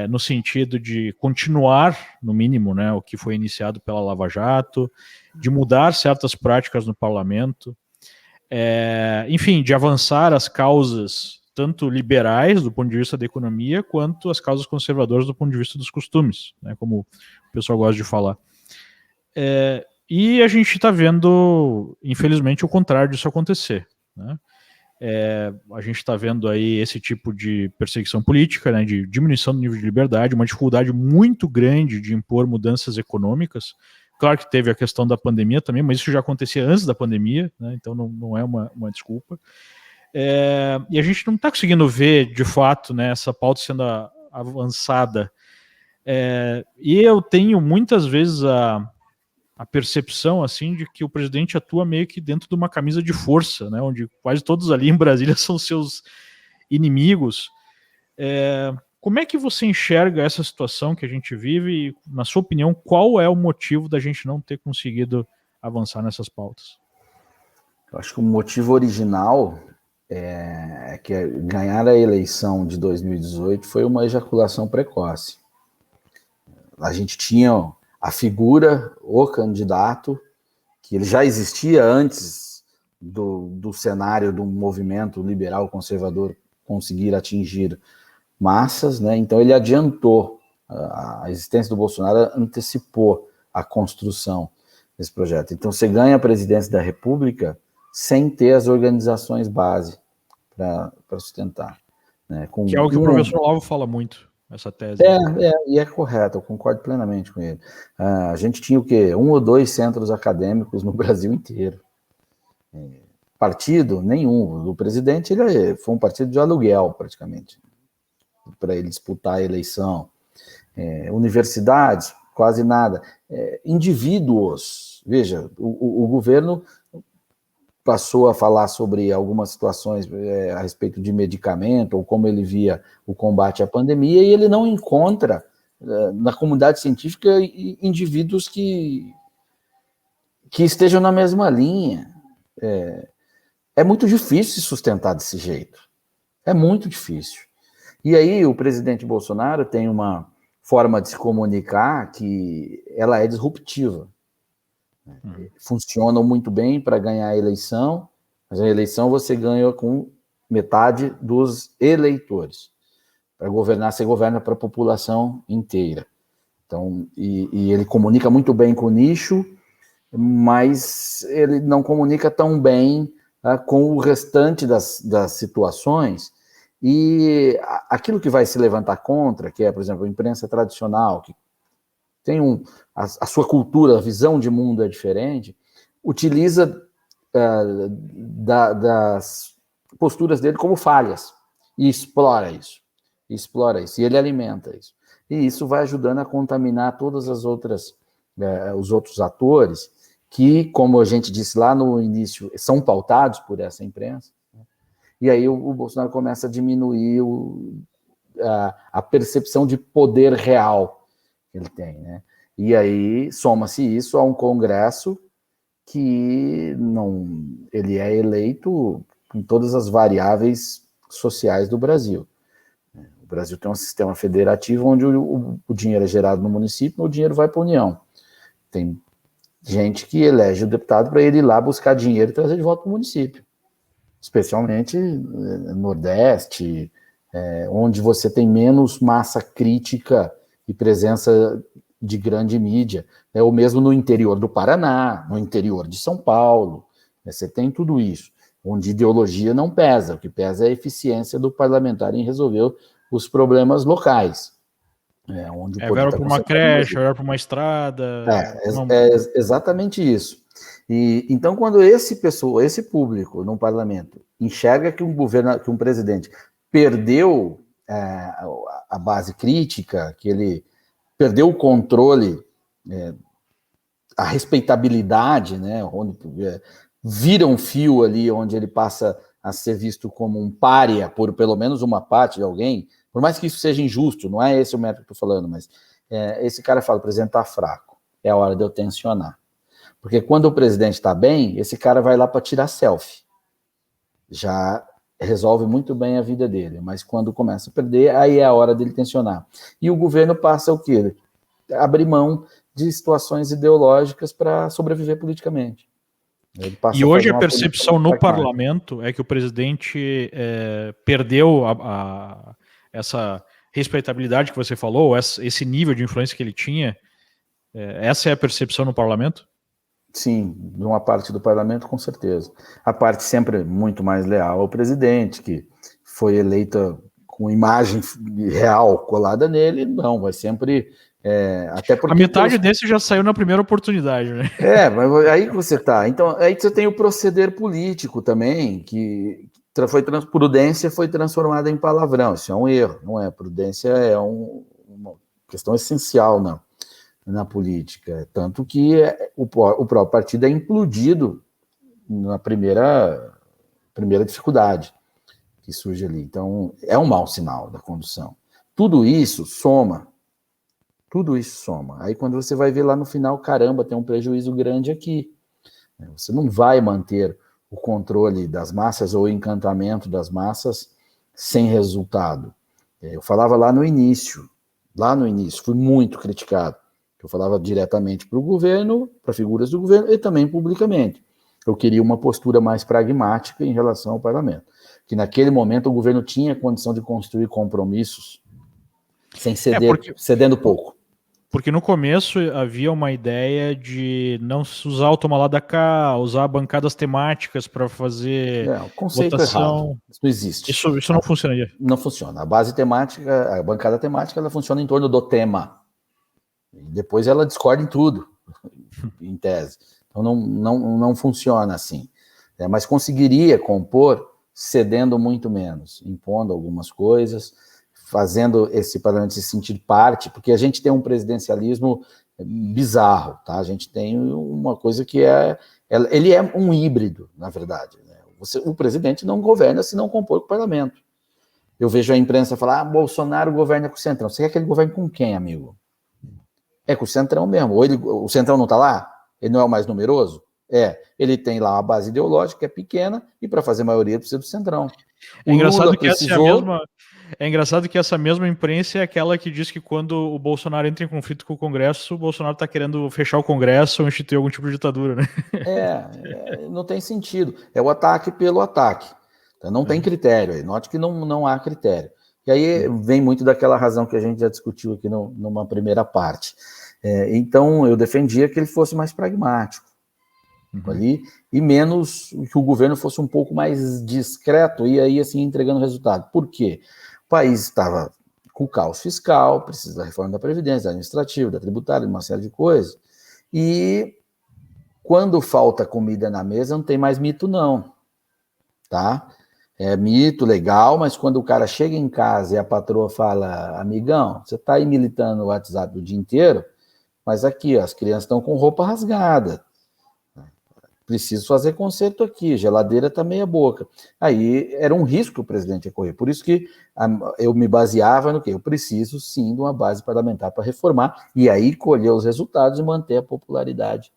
no sentido de continuar, no mínimo, né, o que foi iniciado pela Lava Jato, de mudar certas práticas no parlamento, enfim, de avançar as causas tanto liberais do ponto de vista da economia, quanto as causas conservadoras do ponto de vista dos costumes, né, como o pessoal gosta de falar. E a gente está vendo, infelizmente, o contrário disso acontecer, né? A gente está vendo aí esse tipo de perseguição política, né, de diminuição do nível de liberdade, uma dificuldade muito grande de impor mudanças econômicas. Claro que teve a questão da pandemia também, mas isso já acontecia antes da pandemia, né, então não é uma desculpa. E a gente não está conseguindo ver, de fato, né, essa pauta sendo avançada. E eu tenho muitas vezes a percepção assim de que o presidente atua meio que dentro de uma camisa de força, né, onde quase todos ali em Brasília são seus inimigos. Como é que você enxerga essa situação que a gente vive e, na sua opinião, qual é o motivo da gente não ter conseguido avançar nessas pautas? Eu acho que o motivo original é que ganhar a eleição de 2018 foi uma ejaculação precoce. A gente tinha a figura, o candidato, que ele já existia antes do cenário do movimento liberal conservador conseguir atingir massas, né? Então ele adiantou a existência do Bolsonaro, antecipou a construção desse projeto. Então você ganha a presidência da República sem ter as organizações base para sustentar, né? Que é o que o professor Olavo fala muito, essa tese. E é correto, eu concordo plenamente com ele. A gente tinha o quê? 1 ou 2 centros acadêmicos no Brasil inteiro. Partido? Nenhum. O presidente ele foi um partido de aluguel, praticamente, para ele disputar a eleição. Universidades? Quase nada. Indivíduos. Veja, o governo passou a falar sobre algumas situações a respeito de medicamento, ou como ele via o combate à pandemia, e ele não encontra na comunidade científica indivíduos que estejam na mesma linha. É muito difícil se sustentar desse jeito. É muito difícil. E aí o presidente Bolsonaro tem uma forma de se comunicar que ela é disruptiva. Funcionam muito bem para ganhar a eleição, mas a eleição você ganha com metade dos eleitores. Para governar, você governa para a população inteira. Então, e ele comunica muito bem com o nicho, mas ele não comunica tão bem com o restante das situações. E aquilo que vai se levantar contra, que é, por exemplo, a imprensa tradicional, que tem a sua cultura, a visão de mundo é diferente, utiliza das posturas dele como falhas e explora isso, e ele alimenta isso. E isso vai ajudando a contaminar todas as outras, os outros atores que, como a gente disse lá no início, são pautados por essa imprensa, né? E aí o Bolsonaro começa a diminuir a percepção de poder real ele tem, né? E aí soma-se isso a um Congresso que ele é eleito em todas as variáveis sociais do Brasil. O Brasil tem um sistema federativo onde o dinheiro é gerado no município, o dinheiro vai para a União. Tem gente que elege o deputado para ele ir lá buscar dinheiro e trazer de volta para o município, especialmente no Nordeste, onde você tem menos massa crítica e presença de grande mídia, ou mesmo no interior do Paraná, no interior de São Paulo, você tem tudo isso, onde ideologia não pesa, o que pesa é a eficiência do parlamentar em resolver os problemas locais. Onde o poder verba para uma creche, verba para uma estrada. Exatamente isso. E então, quando esse público no parlamento enxerga que que um presidente perdeu a base crítica, que ele perdeu o controle, a respeitabilidade, né, onde vira um fio ali onde ele passa a ser visto como um pária por pelo menos uma parte de alguém, por mais que isso seja injusto, não é esse o método que eu estou falando, mas esse cara fala, o presidente está fraco, é a hora de eu tensionar. Porque quando o presidente está bem, esse cara vai lá para tirar selfie. Já resolve muito bem a vida dele, mas quando começa a perder, aí é a hora dele tensionar. E o governo passa o quê? Abrir mão de situações ideológicas para sobreviver politicamente. E hoje a percepção no parlamento é que o presidente perdeu essa respeitabilidade que você falou, esse nível de influência que ele tinha. Essa é a percepção no parlamento? Sim, de uma parte do parlamento, com certeza. A parte sempre muito mais leal ao presidente, que foi eleita com imagem real colada nele, não, vai sempre... até porque a metade desse já saiu na primeira oportunidade, né? Mas aí que você tá. Então, aí você tem o proceder político também, que prudência foi transformada em palavrão. Isso é um erro, não é? Prudência é uma questão essencial, não. Na política, tanto que o próprio partido é implodido na primeira dificuldade que surge ali. Então, é um mau sinal da condução. Tudo isso soma. Aí, quando você vai ver lá no final, caramba, tem um prejuízo grande aqui. Você não vai manter o controle das massas ou o encantamento das massas sem resultado. Eu falava lá no início, fui muito criticado. Eu falava diretamente para o governo, para figuras do governo e também publicamente. Eu queria uma postura mais pragmática em relação ao parlamento. Que naquele momento o governo tinha condição de construir compromissos sem cedendo pouco. Porque no começo havia uma ideia de não usar o toma lá da cá, usar bancadas temáticas para fazer o conceito votação. Errado. Isso não existe. Isso não funcionaria. Não funciona. A base temática, a bancada temática, ela funciona em torno do tema. E depois ela discorda em tudo, em tese. Então não funciona assim. Mas conseguiria compor cedendo muito menos, impondo algumas coisas, fazendo esse parlamento se sentir parte, porque a gente tem um presidencialismo bizarro, tá? A gente tem uma coisa que ele é um híbrido, na verdade. Né? O presidente não governa se não compõe com o parlamento. Eu vejo a imprensa falar, Bolsonaro governa com o Centrão. Você quer que ele governe com quem, amigo? É com o Centrão mesmo. Ou o Centrão não está lá? Ele não é o mais numeroso? Ele tem lá uma base ideológica que é pequena e para fazer maioria precisa do Centrão. É engraçado que essa mesma imprensa é aquela que diz que quando o Bolsonaro entra em conflito com o Congresso, o Bolsonaro está querendo fechar o Congresso ou instituir algum tipo de ditadura, né? Não tem sentido. É o ataque pelo ataque. Então, não tem critério aí. Note que não há critério. E aí vem muito daquela razão que a gente já discutiu aqui numa primeira parte. Então, eu defendia que ele fosse mais pragmático ali, e menos que o governo fosse um pouco mais discreto e aí, assim, entregando resultado. Por quê? O país estava com o caos fiscal, precisa da reforma da Previdência, da administrativa, da tributária, de uma série de coisas. E quando falta comida na mesa, não tem mais mito, não. Tá? É mito, legal, mas quando o cara chega em casa e a patroa fala, amigão, você tá aí militando no WhatsApp o dia inteiro, mas aqui, ó, as crianças estão com roupa rasgada. Preciso fazer conserto aqui, geladeira tá meia boca. Aí era um risco que o presidente ia correr. Por isso que eu me baseava no quê? Eu preciso, sim, de uma base parlamentar para reformar, e aí colher os resultados e manter a popularidade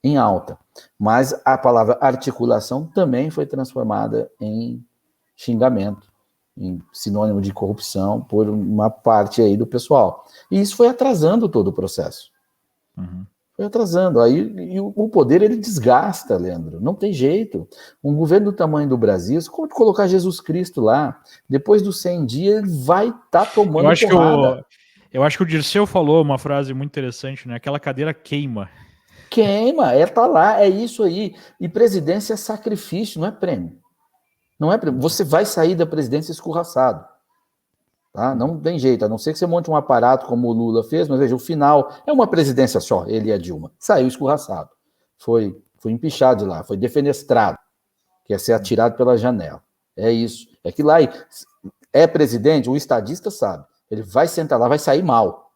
em alta. Mas a palavra articulação também foi transformada em xingamento, em sinônimo de corrupção por uma parte aí do pessoal. E isso foi atrasando todo o processo. Foi atrasando. Aí, e o poder, ele desgasta, Leandro. Não tem jeito. Um governo do tamanho do Brasil, se colocar Jesus Cristo lá, depois dos 100 dias, ele vai estar tomando porrada. Eu acho que o Dirceu falou uma frase muito interessante, né? Aquela cadeira queima. Queima, tá lá, é isso aí. E presidência é sacrifício, não é prêmio. Não é prêmio. Você vai sair da presidência escorraçado. Tá? Não tem jeito, a não ser que você monte um aparato como o Lula fez, mas veja, o final é uma presidência só, ele e a Dilma. Saiu escorraçado. Foi Fui empichado de lá, foi defenestrado, que é ser atirado pela janela. É isso. É que lá é presidente, o estadista sabe. Ele vai sentar lá, vai sair mal.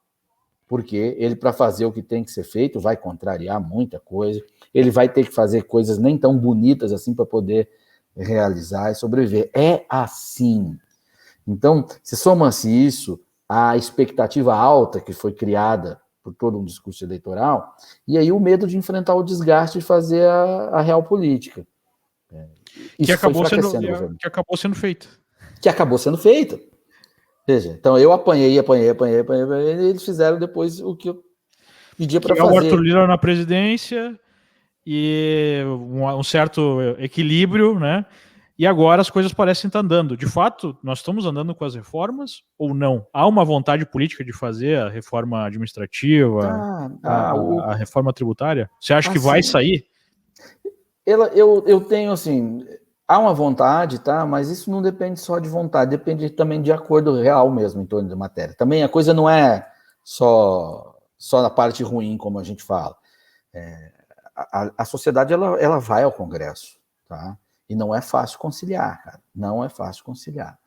Porque ele, para fazer o que tem que ser feito, vai contrariar muita coisa. Ele vai ter que fazer coisas nem tão bonitas assim para poder realizar e sobreviver. É assim. Então, se soma-se isso à expectativa alta que foi criada por todo um discurso eleitoral, e aí o medo de enfrentar o desgaste de fazer a real política. Isso que acabou foi sendo feito. Que acabou sendo feita. Veja, então eu apanhei, e eles fizeram depois o que eu pedia para fazer. O Arthur Lira na presidência e um certo equilíbrio, né? E agora as coisas parecem estar andando. De fato, nós estamos andando com as reformas ou não? Há uma vontade política de fazer a reforma administrativa, a reforma tributária? Você acha que vai sair? Eu tenho, assim, há uma vontade, tá? Mas isso não depende só de vontade, depende também de acordo real mesmo em torno da matéria. Também a coisa não é só na parte ruim, como a gente fala. A sociedade, ela vai ao Congresso, tá? E não é fácil conciliar, cara. Não é fácil conciliar.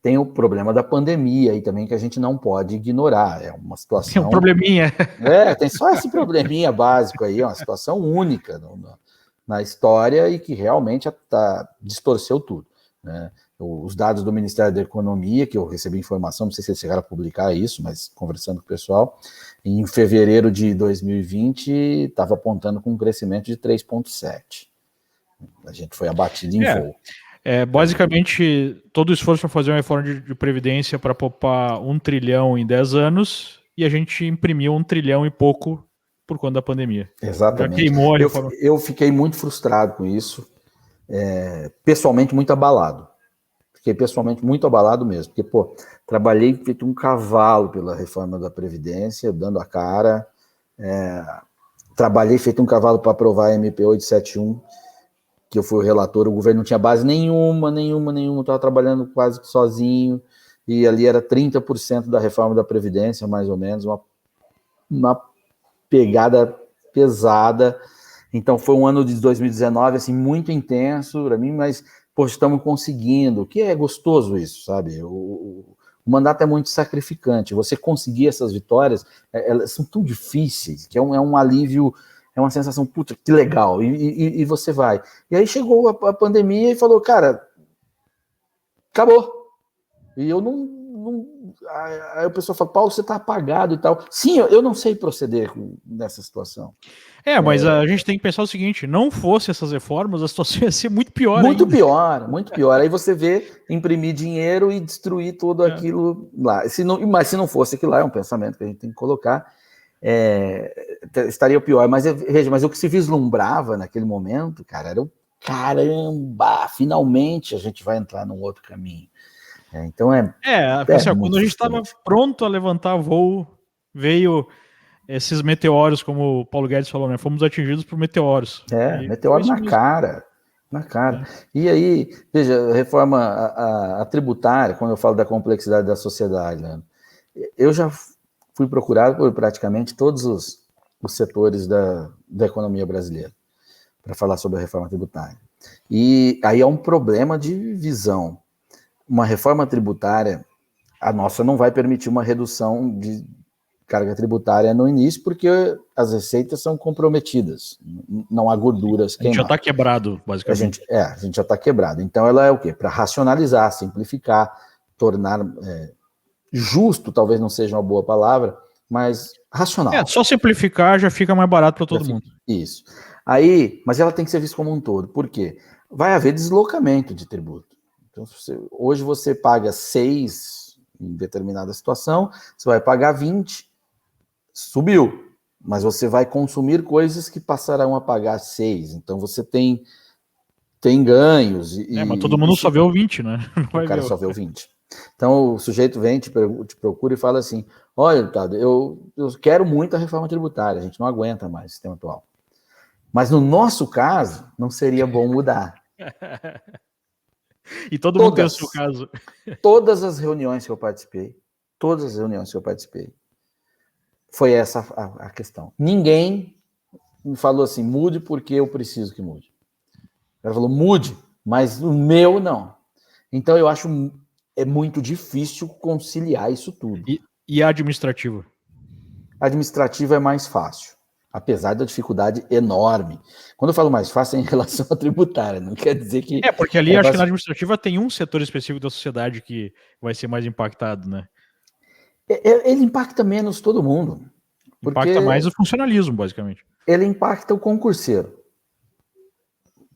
Tem o problema da pandemia aí também que a gente não pode ignorar. É uma situação... Tem um probleminha. Tem só esse probleminha básico aí, é uma situação única na história e que realmente distorceu tudo, né? Os dados do Ministério da Economia, que eu recebi informação, não sei se eles chegaram a publicar isso, mas conversando com o pessoal, em fevereiro de 2020 estava apontando com um crescimento de 3,7%. A gente foi abatido em voo. Basicamente, todo o esforço para fazer uma reforma de Previdência para poupar 1 trilhão em 10 anos, e a gente imprimiu 1 trilhão e pouco por conta da pandemia. Exatamente. Já queimou a reforma. Eu fiquei muito frustrado com isso, pessoalmente muito abalado. Fiquei pessoalmente muito abalado mesmo, porque, trabalhei feito um cavalo pela reforma da Previdência, dando a cara, trabalhei feito um cavalo para aprovar a MP 871, que eu fui o relator, o governo não tinha base nenhuma, estava trabalhando quase que sozinho, e ali era 30% da reforma da Previdência, mais ou menos, uma pegada pesada. Então foi um ano de 2019, assim, muito intenso para mim, mas, estamos conseguindo, que é gostoso isso, sabe? O mandato é muito sacrificante, você conseguir essas vitórias, elas são tão difíceis, que é um alívio. É uma sensação, puta, que legal, e você vai. E aí chegou a pandemia e falou, cara, acabou. E eu aí o pessoal fala, Paulo, você tá apagado e tal. Sim, eu não sei proceder nessa situação. Mas a gente tem que pensar o seguinte, não fosse essas reformas, a situação ia ser muito pior Muito ainda. pior, muito pior. Aí você vê imprimir dinheiro e destruir tudo aquilo lá. Mas se não fosse aquilo lá, é um pensamento que a gente tem que colocar, estaria pior, mas o que se vislumbrava naquele momento, cara, era caramba, finalmente a gente vai entrar num outro caminho. Então quando a gente estava pronto a levantar voo, veio esses meteoros, como o Paulo Guedes falou, né? Fomos atingidos por meteoros. Meteoro na cara. E aí, veja, a reforma a tributária, quando eu falo da complexidade da sociedade, né? Eu já fui procurado por praticamente todos os setores da economia brasileira para falar sobre a reforma tributária. E aí é um problema de visão. Uma reforma tributária, a nossa não vai permitir uma redução de carga tributária no início, porque as receitas são comprometidas, não há gorduras queimadas. A gente já está quebrado, basicamente. A gente já está quebrado. Então ela é o quê? Para racionalizar, simplificar, tornar... justo talvez não seja uma boa palavra, mas racional. Só simplificar já fica mais barato para todo mundo. Isso. Aí, mas ela tem que ser vista como um todo. Por quê? Vai haver deslocamento de tributo. Então, hoje você paga 6 em determinada situação, você vai pagar 20, subiu, mas você vai consumir coisas que passarão a pagar 6. Então você tem ganhos. Mas todo mundo só vê o 20, né? O cara só vê o 20. Então o sujeito vem, te procura e fala assim, olha, Tado, eu quero muito a reforma tributária, a gente não aguenta mais o sistema atual. Mas no nosso caso, não seria bom mudar. E todo mundo tem o seu caso. Todas as reuniões que eu participei, foi essa a questão. Ninguém me falou assim, mude porque eu preciso que mude. O cara falou, mude, mas o meu não. Então eu acho é muito difícil conciliar isso tudo. E a administrativa? A administrativa é mais fácil, apesar da dificuldade enorme. Quando eu falo mais fácil é em relação à tributária, não quer dizer que... Porque ali acho que na administrativa tem um setor específico da sociedade que vai ser mais impactado, né? Ele impacta menos todo mundo. Impacta mais o funcionalismo, basicamente. Ele impacta o concurseiro,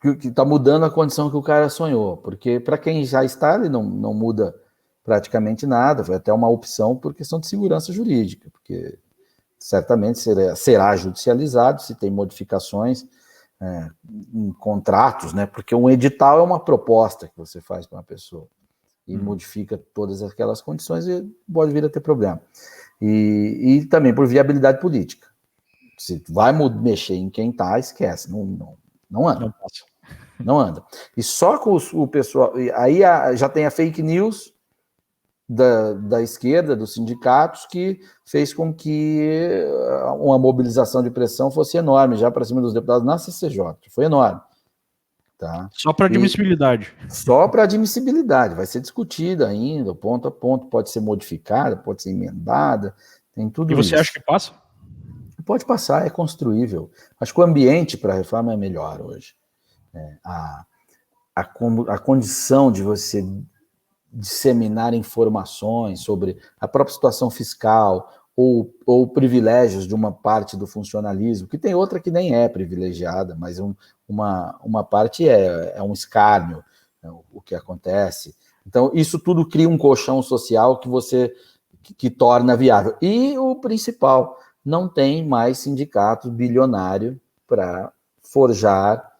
que está mudando a condição que o cara sonhou. Porque para quem já está, ele não muda praticamente nada. Foi até uma opção por questão de segurança jurídica, porque certamente será judicializado se tem modificações em contratos, né? Porque um edital é uma proposta que você faz para uma pessoa e modifica todas aquelas condições e pode vir a ter problema. E também por viabilidade política. Se vai mexer em quem está, esquece, não anda. Não anda. E só com o pessoal... Aí já tem a fake news da esquerda, dos sindicatos, que fez com que uma mobilização de pressão fosse enorme, já para cima dos deputados na CCJ. Foi enorme. Tá? Só para admissibilidade. Só para admissibilidade. Vai ser discutida ainda, ponto a ponto. Pode ser modificada, pode ser emendada. Tem tudo isso. E você acha que passa? Pode passar, é construível. Acho que o ambiente para a reforma é melhor hoje. A condição de você disseminar informações sobre a própria situação fiscal ou privilégios de uma parte do funcionalismo, que tem outra que nem é privilegiada, mas uma parte é um escárnio, o que acontece. Então, isso tudo cria um colchão social que torna viável. E o principal, não tem mais sindicato bilionário para forjar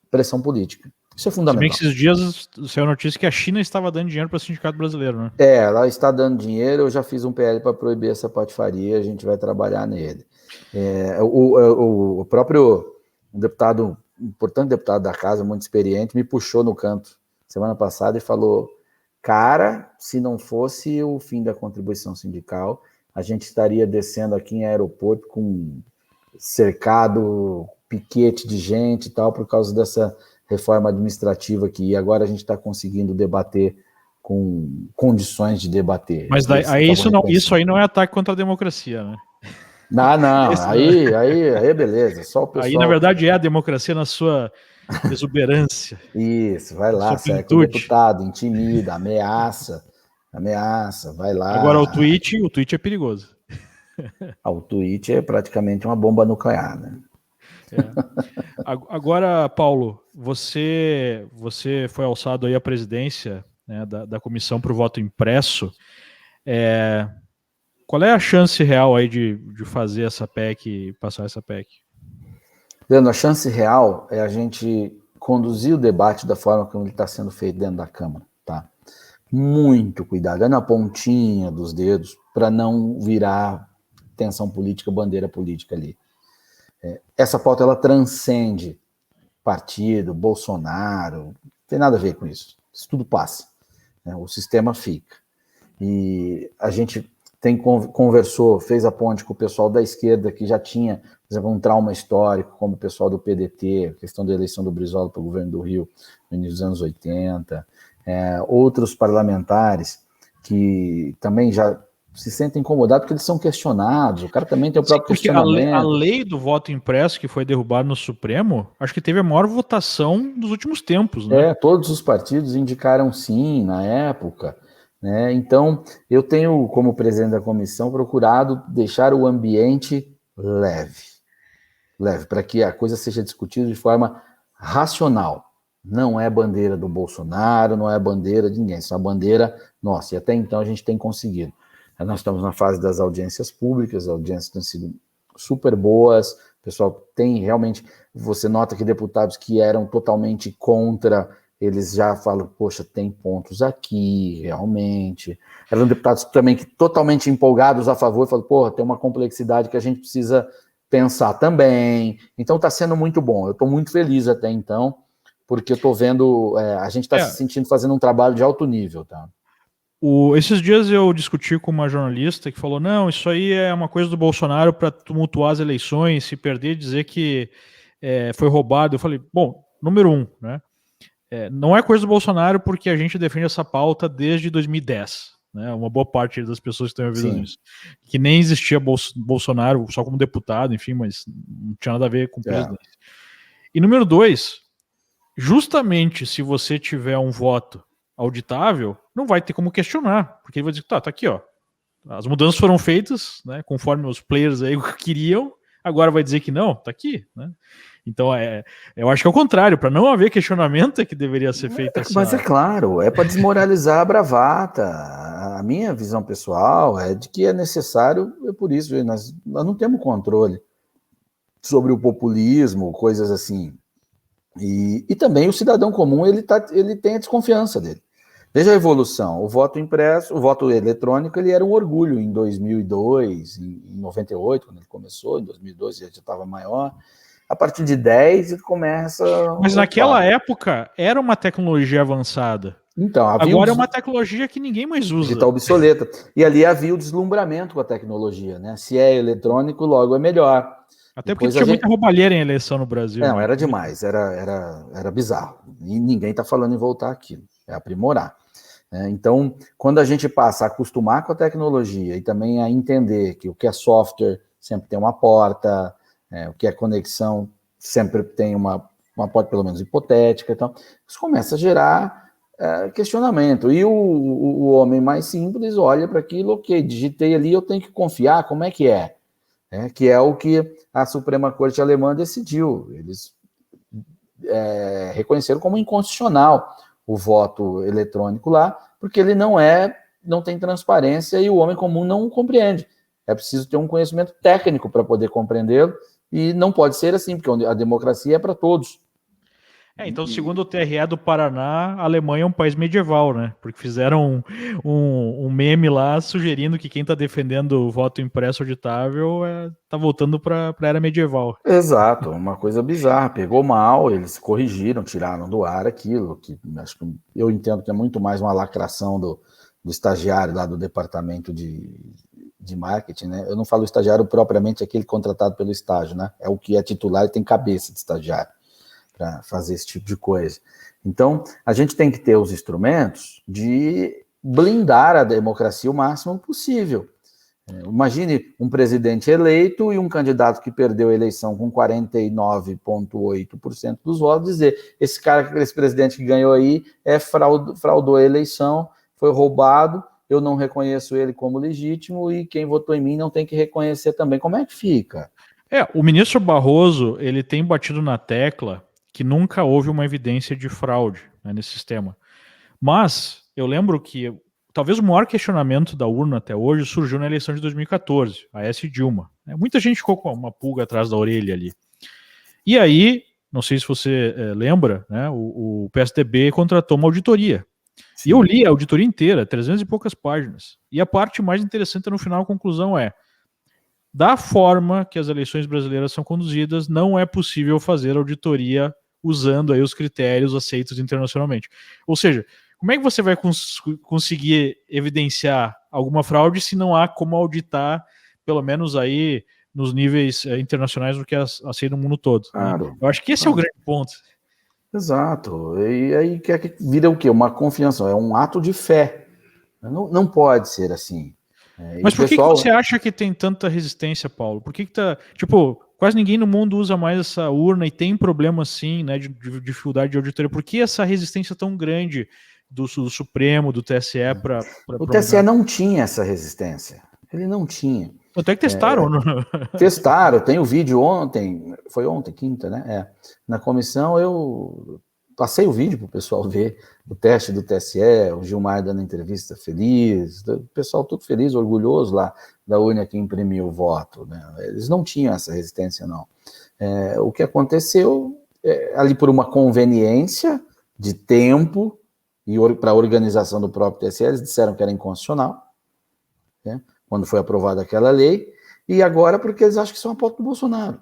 pressão política. Isso é fundamental. Se bem que esses dias saiu a notícia que a China estava dando dinheiro para o sindicato brasileiro, né? Ela está dando dinheiro, eu já fiz um PL para proibir essa patifaria, a gente vai trabalhar nele. O próprio deputado, importante deputado da casa, muito experiente, me puxou no canto semana passada e falou, cara, se não fosse o fim da contribuição sindical, a gente estaria descendo aqui em aeroporto com cercado, piquete de gente e tal, por causa dessa reforma administrativa aqui, e agora a gente está conseguindo debater com condições de debater. Mas aí isso aí não é ataque contra a democracia, né? Não, aí beleza. Só o pessoal... Aí, na verdade, é a democracia na sua exuberância. Isso, vai lá, cerca o deputado, intimida, ameaça, vai lá. Agora, o tweet é perigoso. O tweet é praticamente uma bomba nuclear, né? Agora, Paulo, você foi alçado aí à presidência, né, da comissão para o voto impresso. Qual é a chance real aí de fazer essa PEC, passar essa PEC? Leandro, a chance real é a gente conduzir o debate da forma como ele está sendo feito dentro da Câmara, tá? Muito cuidado, é na pontinha dos dedos para não virar tensão política, bandeira política ali. Essa pauta, ela transcende partido, Bolsonaro, não tem nada a ver com isso. Isso tudo passa, né? O sistema fica. E a gente conversou, fez a ponte com o pessoal da esquerda, que já tinha, por exemplo, um trauma histórico, como o pessoal do PDT, a questão da eleição do Brizola para o governo do Rio no início dos anos 80, outros parlamentares que também já se sentem incomodados porque eles são questionados, o cara também tem o próprio questionamento. A lei do voto impresso que foi derrubada no Supremo, acho que teve a maior votação dos últimos tempos, né? Todos os partidos indicaram sim na época, né? Então, eu tenho, como presidente da comissão, procurado deixar o ambiente leve, para que a coisa seja discutida de forma racional. Não é bandeira do Bolsonaro, não é bandeira de ninguém, isso é uma bandeira nossa, e até então a gente tem conseguido. Nós estamos na fase das audiências públicas, as audiências têm sido super boas, o pessoal tem realmente, você nota que deputados que eram totalmente contra, eles já falam, poxa, tem pontos aqui, realmente. Eram deputados também que totalmente empolgados a favor, falam, porra, tem uma complexidade que a gente precisa pensar também. Então está sendo muito bom, eu estou muito feliz até então, porque eu estou vendo, a gente está se sentindo fazendo um trabalho de alto nível, tá? Esses dias eu discuti com uma jornalista que falou: não, isso aí é uma coisa do Bolsonaro para tumultuar as eleições, se perder, dizer que foi roubado. Eu falei: bom, número um, né? Não é coisa do Bolsonaro porque a gente defende essa pauta desde 2010. Né? Uma boa parte das pessoas que estão ouvindo isso. Que nem existia Bolsonaro só como deputado, enfim, mas não tinha nada a ver com presidência. E número dois, justamente se você tiver um voto auditável, não vai ter como questionar, porque ele vai dizer, tá aqui, ó, as mudanças foram feitas, né, conforme os players aí queriam, agora vai dizer que não, tá aqui, né? Então, eu acho que é o contrário, para não haver questionamento é que deveria ser feita essa... Mas é claro, é para desmoralizar a bravata. A minha visão pessoal é de que é necessário, é por isso, nós não temos controle sobre o populismo, coisas assim. E também o cidadão comum, ele tem a desconfiança dele. Veja a evolução, o voto impresso, o voto eletrônico, ele era um orgulho em 2002, em 98, quando ele começou, em 2012 ele já estava maior. A partir de 10 ele começa... Mas naquela época era uma tecnologia avançada. Então, agora é uma tecnologia que ninguém mais usa. Está obsoleta. E ali havia o deslumbramento com a tecnologia, né? Se é eletrônico, logo é melhor. Até porque tinha muita roubalheira em eleição no Brasil. Não, era demais, era bizarro. E ninguém está falando em voltar aquilo, é aprimorar. Então, quando a gente passa a acostumar com a tecnologia e também a entender que o que é software sempre tem uma porta, o que é conexão sempre tem uma porta, pelo menos hipotética, então, isso começa a gerar questionamento. E o homem mais simples olha para aquilo, ok, digitei ali, eu tenho que confiar, como é que é? Que é o que a Suprema Corte Alemã decidiu. Eles reconheceram como inconstitucional o voto eletrônico lá, porque ele não tem transparência e o homem comum não o compreende. É preciso ter um conhecimento técnico para poder compreendê-lo, e não pode ser assim, porque a democracia é para todos. Então, segundo o TRE do Paraná, a Alemanha é um país medieval, né? Porque fizeram um meme lá sugerindo que quem está defendendo o voto impresso auditável está voltando para a era medieval. Exato, uma coisa bizarra. Pegou mal, eles corrigiram, tiraram do ar aquilo, que acho que eu entendo que é muito mais uma lacração do estagiário lá do departamento de marketing, né? Eu não falo estagiário propriamente aquele contratado pelo estágio, né? É o que é titular e tem cabeça de estagiário para fazer esse tipo de coisa. Então, a gente tem que ter os instrumentos de blindar a democracia o máximo possível. Imagine um presidente eleito e um candidato que perdeu a eleição com 49,8% dos votos dizer, esse presidente que ganhou aí fraudou a eleição, foi roubado, eu não reconheço ele como legítimo e quem votou em mim não tem que reconhecer também. Como é que fica? O ministro Barroso, ele tem batido na tecla que nunca houve uma evidência de fraude, né, nesse sistema. Mas eu lembro que talvez o maior questionamento da urna até hoje surgiu na eleição de 2014, a S. Dilma. Muita gente ficou com uma pulga atrás da orelha ali. E aí, não sei se você lembra, né, o PSDB contratou uma auditoria. Sim. E eu li a auditoria inteira, 300 e poucas páginas. E a parte mais interessante no final, a conclusão da forma que as eleições brasileiras são conduzidas, não é possível fazer auditoria usando aí os critérios aceitos internacionalmente. Ou seja, como é que você vai conseguir evidenciar alguma fraude se não há como auditar, pelo menos aí nos níveis internacionais do que é aceito no mundo todo? Claro, né? Eu acho que esse é o grande ponto. Exato. E aí que vira o quê? Uma confiança, é um ato de fé. Não pode ser assim. Mas por que você acha que tem tanta resistência, Paulo? Por que tá, quase ninguém no mundo usa mais essa urna e tem problema assim, né, de dificuldade de auditoria? Por que essa resistência tão grande do Supremo, do TSE para... O TSE não tinha essa resistência. Ele não tinha. Até que testaram. Testaram, tem o vídeo ontem, foi ontem, quinta, né? Na comissão eu passei o vídeo para o pessoal ver, o teste do TSE, o Gilmar dando entrevista feliz, o pessoal tudo feliz, orgulhoso lá da urna que imprimiu o voto. Né? Eles não tinham essa resistência, não. O que aconteceu, ali por uma conveniência de tempo e para a organização do próprio TSE, eles disseram que era inconstitucional, né? Quando foi aprovada aquela lei, e agora porque eles acham que são a pauta do Bolsonaro.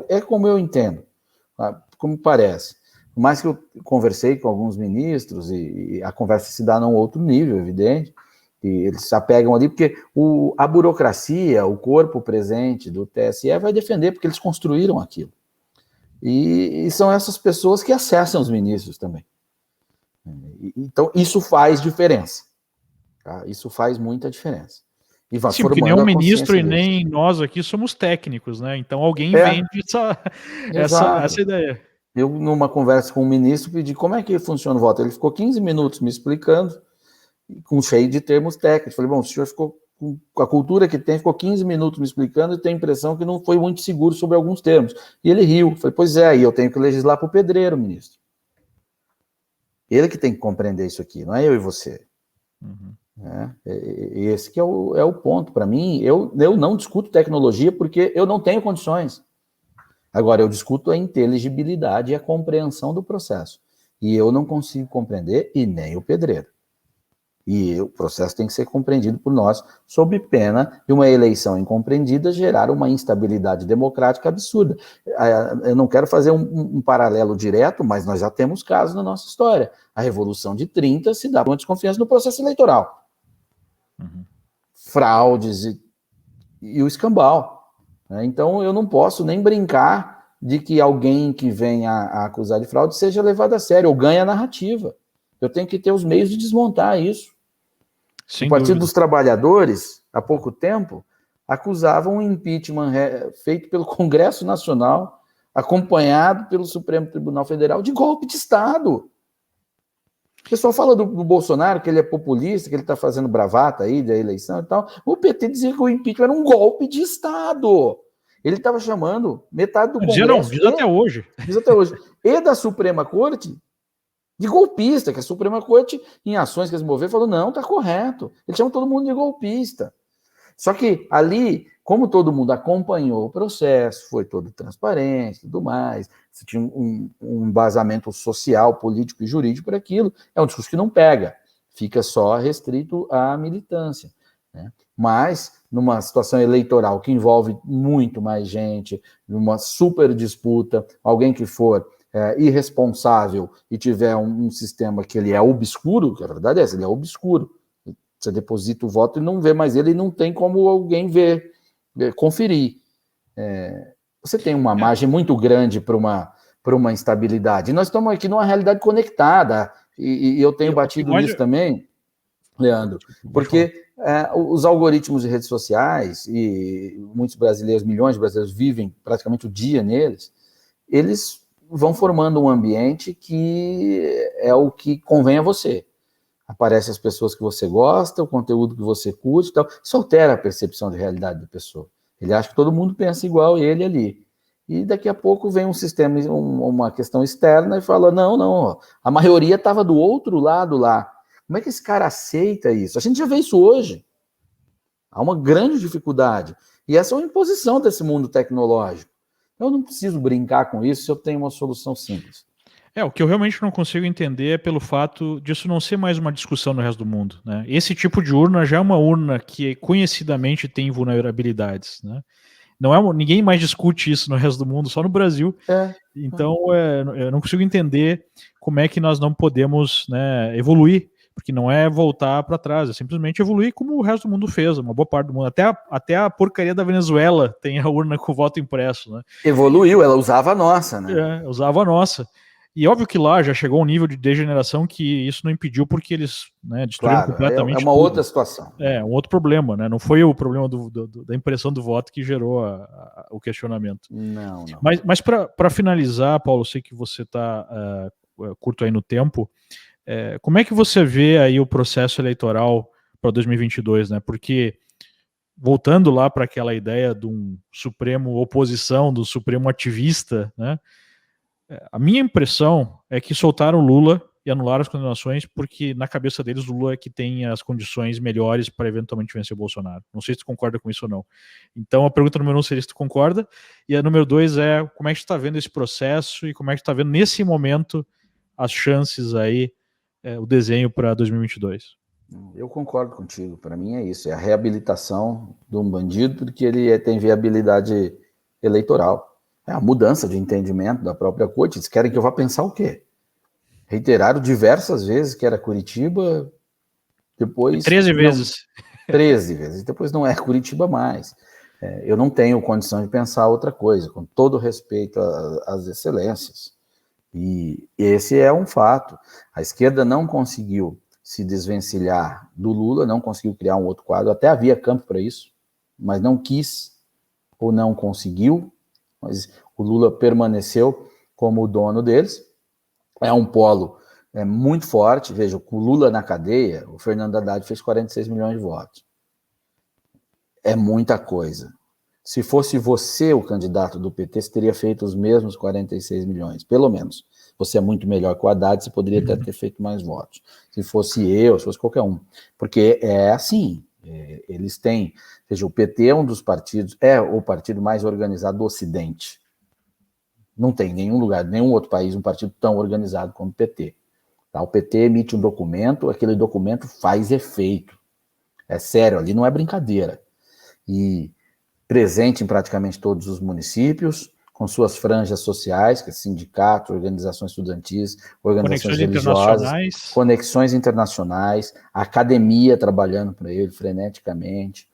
É como eu entendo, como parece. Por mais que eu conversei com alguns ministros, e a conversa se dá num outro nível, evidente, e eles se apegam ali, porque a burocracia, o corpo presente do TSE vai defender, porque eles construíram aquilo. E são essas pessoas que acessam os ministros também. Então, isso faz diferença. Tá? Isso faz muita diferença. E vai Sim, porque nem formando o a ministro e consciência deles. nem nós aqui somos técnicos, né? Então alguém vende essa Exato. ideia. Eu, numa conversa com o ministro, pedi como é que funciona o voto. Ele ficou 15 minutos me explicando, com cheio de termos técnicos. Falei, bom, o senhor ficou com a cultura que tem, ficou 15 minutos me explicando e tem a impressão que não foi muito seguro sobre alguns termos. E ele riu. Falei, pois é, e eu tenho que legislar para o pedreiro, ministro. Ele que tem que compreender isso aqui, não é eu e você. Uhum. Esse que é o ponto. Para mim, eu não discuto tecnologia porque eu não tenho condições. Agora, eu discuto a inteligibilidade e a compreensão do processo. E eu não consigo compreender, e nem o pedreiro. E o processo tem que ser compreendido por nós, sob pena de uma eleição incompreendida gerar uma instabilidade democrática absurda. Eu não quero fazer um paralelo direto, mas nós já temos casos na nossa história. A Revolução de 30 se dá por uma desconfiança no processo eleitoral. Uhum. Fraudes e o escambau. Então, eu não posso nem brincar de que alguém que venha a acusar de fraude seja levado a sério, ou ganhe a narrativa. Eu tenho que ter os meios de desmontar isso. Sem o Partido dúvida. dos Trabalhadores, há pouco tempo, acusava um impeachment feito pelo Congresso Nacional, acompanhado pelo Supremo Tribunal Federal, de golpe de Estado. O pessoal fala do Bolsonaro, que ele é populista, que ele está fazendo bravata aí da eleição e tal. O PT dizia que o impeachment era um golpe de Estado. Ele estava chamando metade do Congresso. Não, diz até hoje. Diz até hoje. E da Suprema Corte de golpista, que a Suprema Corte, em ações que eles moveram, falou, não, está correto. Ele chama todo mundo de golpista. Só que ali, como todo mundo acompanhou o processo, foi todo transparente e tudo mais, você tinha um embasamento social, político e jurídico para aquilo, é um discurso que não pega, fica só restrito à militância. Né? Mas, numa situação eleitoral que envolve muito mais gente, numa super disputa, alguém que for irresponsável e tiver um sistema que ele é obscuro, que a verdade é essa, ele é obscuro. Você deposita o voto e não vê mais ele, e não tem como alguém ver, conferir. Você tem uma margem muito grande para uma instabilidade. E nós estamos aqui numa realidade conectada, e eu tenho batido nisso também, Leandro, porque os algoritmos de redes sociais, e muitos brasileiros, milhões de brasileiros vivem praticamente o dia neles, eles vão formando um ambiente que é o que convém a você. Aparecem as pessoas que você gosta, o conteúdo que você curte e tal. Isso altera a percepção de realidade da pessoa. Ele acha que todo mundo pensa igual ele ali. E daqui a pouco vem um sistema, uma questão externa e fala, não, a maioria estava do outro lado lá. Como é que esse cara aceita isso? A gente já vê isso hoje. Há uma grande dificuldade. E essa é uma imposição desse mundo tecnológico. Eu não preciso brincar com isso se eu tenho uma solução simples. O que eu realmente não consigo entender é pelo fato disso não ser mais uma discussão no resto do mundo. Né? Esse tipo de urna já é uma urna que conhecidamente tem vulnerabilidades. Né? Ninguém mais discute isso no resto do mundo, só no Brasil. Então, eu não consigo entender como é que nós não podemos, né, evoluir, porque não é voltar para trás, é simplesmente evoluir como o resto do mundo fez, uma boa parte do mundo. Até a porcaria da Venezuela tem a urna com voto impresso. Né? Evoluiu, ela usava a nossa, né? Usava a nossa. E óbvio que lá já chegou a um nível de degeneração que isso não impediu, porque eles destruíram completamente é uma tudo. outra situação. É um outro problema, né? Não foi o problema da impressão do voto que gerou o questionamento. Não. Mas para finalizar, Paulo, eu sei que você está curto aí no tempo, como é que você vê aí o processo eleitoral para 2022, né? Porque, voltando lá para aquela ideia de um Supremo oposição, do Supremo ativista, né? A minha impressão é que soltaram Lula e anularam as condenações porque na cabeça deles o Lula é que tem as condições melhores para eventualmente vencer o Bolsonaro. Não sei se tu concorda com isso ou não. Então a pergunta número 1 seria se tu concorda, e a número 2 é como é que tu está vendo esse processo e como é que tu está vendo nesse momento as chances aí, o desenho para 2022. Eu concordo contigo, para mim é isso, é a reabilitação de um bandido porque ele tem viabilidade eleitoral. É a mudança de entendimento da própria corte. Eles querem que eu vá pensar o quê? Reiteraram diversas vezes que era Curitiba, depois... 13 não, vezes. 13 vezes, depois não é Curitiba mais. Eu não tenho condição de pensar outra coisa, com todo respeito às excelências. E esse é um fato. A esquerda não conseguiu se desvencilhar do Lula, não conseguiu criar um outro quadro, até havia campo para isso, mas não quis ou não conseguiu, mas o Lula permaneceu como o dono deles. É um polo muito forte. Veja, com o Lula na cadeia, o Fernando Haddad fez 46 milhões de votos. É muita coisa. Se fosse você o candidato do PT, você teria feito os mesmos 46 milhões, pelo menos. Você é muito melhor que o Haddad, você poderia até ter feito mais votos. Se fosse eu, se fosse qualquer um. Porque é assim, eles têm... Veja, o PT é um dos partidos, é o partido mais organizado do Ocidente. Não tem nenhum lugar, nenhum outro país, um partido tão organizado como o PT. Tá? O PT emite um documento, aquele documento faz efeito. É sério, ali não é brincadeira. E presente em praticamente todos os municípios, com suas franjas sociais, que é sindicatos, organizações estudantis, organizações religiosas, conexões internacionais, a academia trabalhando para ele freneticamente.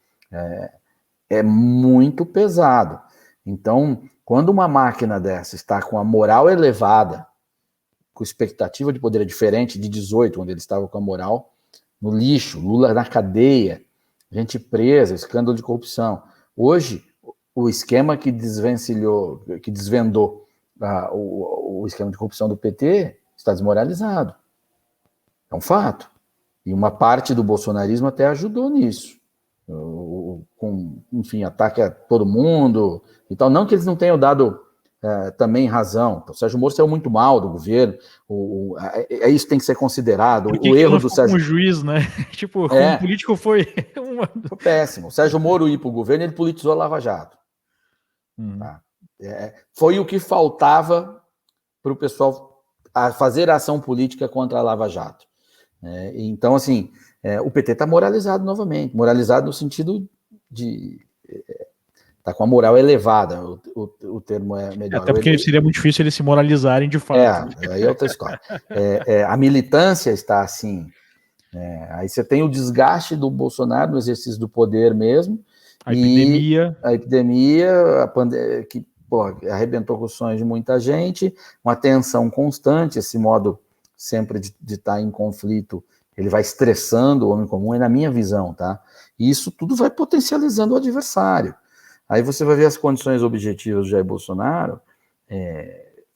É muito pesado. Então, quando uma máquina dessa está com a moral elevada, com expectativa de poder diferente de 18, onde ele estava com a moral no lixo, Lula na cadeia, gente presa, escândalo de corrupção. Hoje, o esquema que desvencilhou, que desvendou o esquema de corrupção do PT está desmoralizado. É um fato. E uma parte do bolsonarismo até ajudou nisso. Com, enfim, ataque a todo mundo e tal. Não que eles não tenham dado também razão. O Sérgio Moro saiu muito mal do governo. Isso tem que ser considerado. O erro do Sérgio... como juiz, né? Tipo, como político foi... Foi péssimo. O Sérgio Moro ir para o governo, ele politizou a Lava Jato. Tá? Foi o que faltava para o pessoal fazer ação política contra a Lava Jato. Então, assim, o PT está moralizado novamente. Moralizado no sentido de... Está com a moral elevada, o termo é melhor. Até porque seria muito difícil eles se moralizarem de fato. Aí é outra história. A militância está assim. Aí você tem o desgaste do Bolsonaro no exercício do poder mesmo. A epidemia. A epidemia, que arrebentou com os sonhos de muita gente, uma tensão constante, esse modo sempre de estar em conflito, ele vai estressando o homem comum, é na minha visão, tá? E isso tudo vai potencializando o adversário. Aí você vai ver as condições objetivas do Jair Bolsonaro,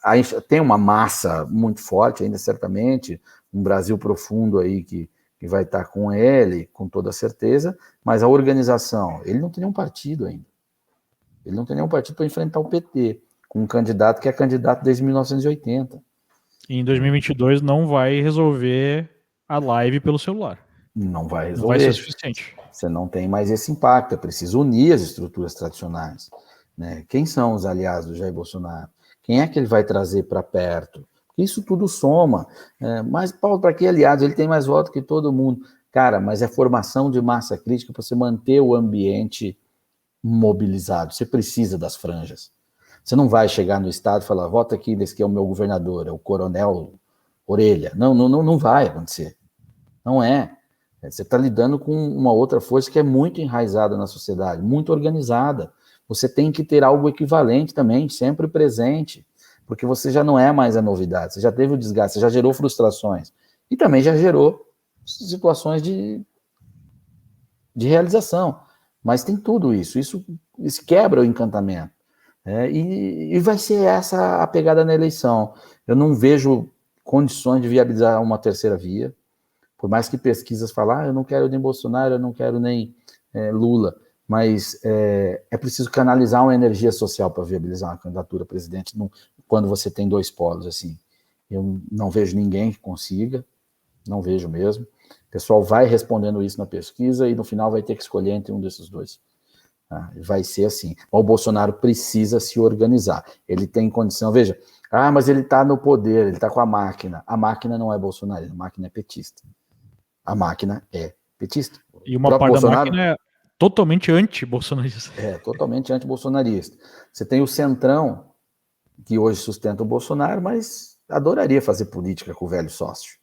aí tem uma massa muito forte ainda, certamente, um Brasil profundo aí que vai estar com ele, com toda certeza, mas a organização, ele não tem nenhum partido ainda. Ele não tem nenhum partido para enfrentar o PT, com um candidato que é candidato desde 1980. E em 2022 não vai resolver a live pelo celular. Não vai resolver. Não vai ser suficiente. Você não tem mais esse impacto, é preciso unir as estruturas tradicionais. Né? Quem são os aliados do Jair Bolsonaro? Quem é que ele vai trazer para perto? Isso tudo soma. Mas, Paulo, para que aliados? Ele tem mais votos que todo mundo. Cara, mas é formação de massa crítica para você manter o ambiente mobilizado. Você precisa das franjas. Você não vai chegar no estado e falar, vota aqui, desse que é o meu governador, é o coronel Orelha. Não vai acontecer. Não é. Você está lidando com uma outra força que é muito enraizada na sociedade, muito organizada. Você tem que ter algo equivalente também, sempre presente, porque você já não é mais a novidade, você já teve o desgaste, você já gerou frustrações, e também já gerou situações de realização. Mas tem tudo isso quebra o encantamento. E vai ser essa a pegada na eleição. Eu não vejo condições de viabilizar uma terceira via, por mais que pesquisas falem, eu não quero nem Bolsonaro, eu não quero nem Lula, mas é preciso canalizar uma energia social para viabilizar uma candidatura a presidente quando você tem dois polos assim. Eu não vejo ninguém que consiga, não vejo mesmo. O pessoal vai respondendo isso na pesquisa e no final vai ter que escolher entre um desses dois. Vai ser assim. O Bolsonaro precisa se organizar. Ele tem condição, veja, mas ele está no poder, ele está com a máquina. A máquina não é bolsonarista, a máquina é petista. A máquina é petista. E uma parte da máquina é totalmente anti-bolsonarista. Totalmente anti-bolsonarista. Você tem o Centrão, que hoje sustenta o Bolsonaro, mas adoraria fazer política com o velho sócio,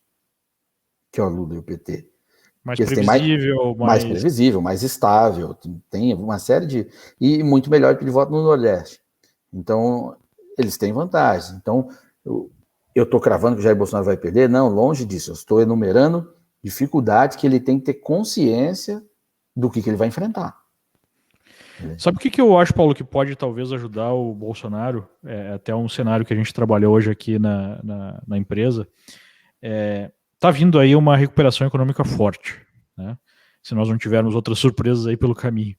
que é o Lula e o PT. Mais Eles têm previsível, mais previsível, mais estável, tem uma série de... E muito melhor que ele voto no Nordeste. Então, eles têm vantagens. Então, eu estou cravando que o Jair Bolsonaro vai perder? Não, longe disso. Eu estou enumerando dificuldades que ele tem que ter consciência do que ele vai enfrentar. Sabe o que eu acho, Paulo, que pode talvez ajudar o Bolsonaro? Até um cenário que a gente trabalhou hoje aqui na empresa. Tá vindo aí uma recuperação econômica forte, né? Se nós não tivermos outras surpresas aí pelo caminho.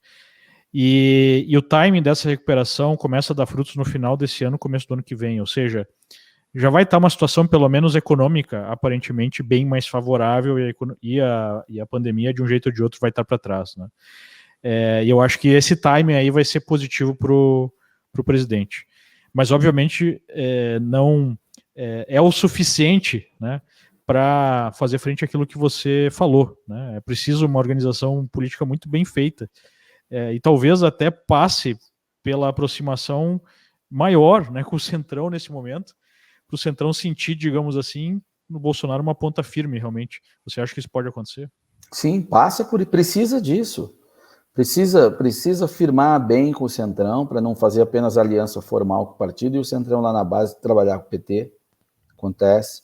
E o timing dessa recuperação começa a dar frutos no final desse ano, começo do ano que vem. Ou seja, já vai estar uma situação, pelo menos econômica, aparentemente bem mais favorável e a pandemia, de um jeito ou de outro, vai estar para trás, né? E eu acho que esse timing aí vai ser positivo para o presidente. Mas, obviamente, não é o suficiente, né, para fazer frente àquilo que você falou, né? É preciso uma organização política muito bem feita. E talvez até passe pela aproximação maior, né, com o Centrão nesse momento, para o Centrão sentir, digamos assim, no Bolsonaro uma ponta firme, realmente. Você acha que isso pode acontecer? Sim, precisa disso. Precisa firmar bem com o Centrão para não fazer apenas aliança formal com o partido e o Centrão lá na base trabalhar com o PT. Acontece.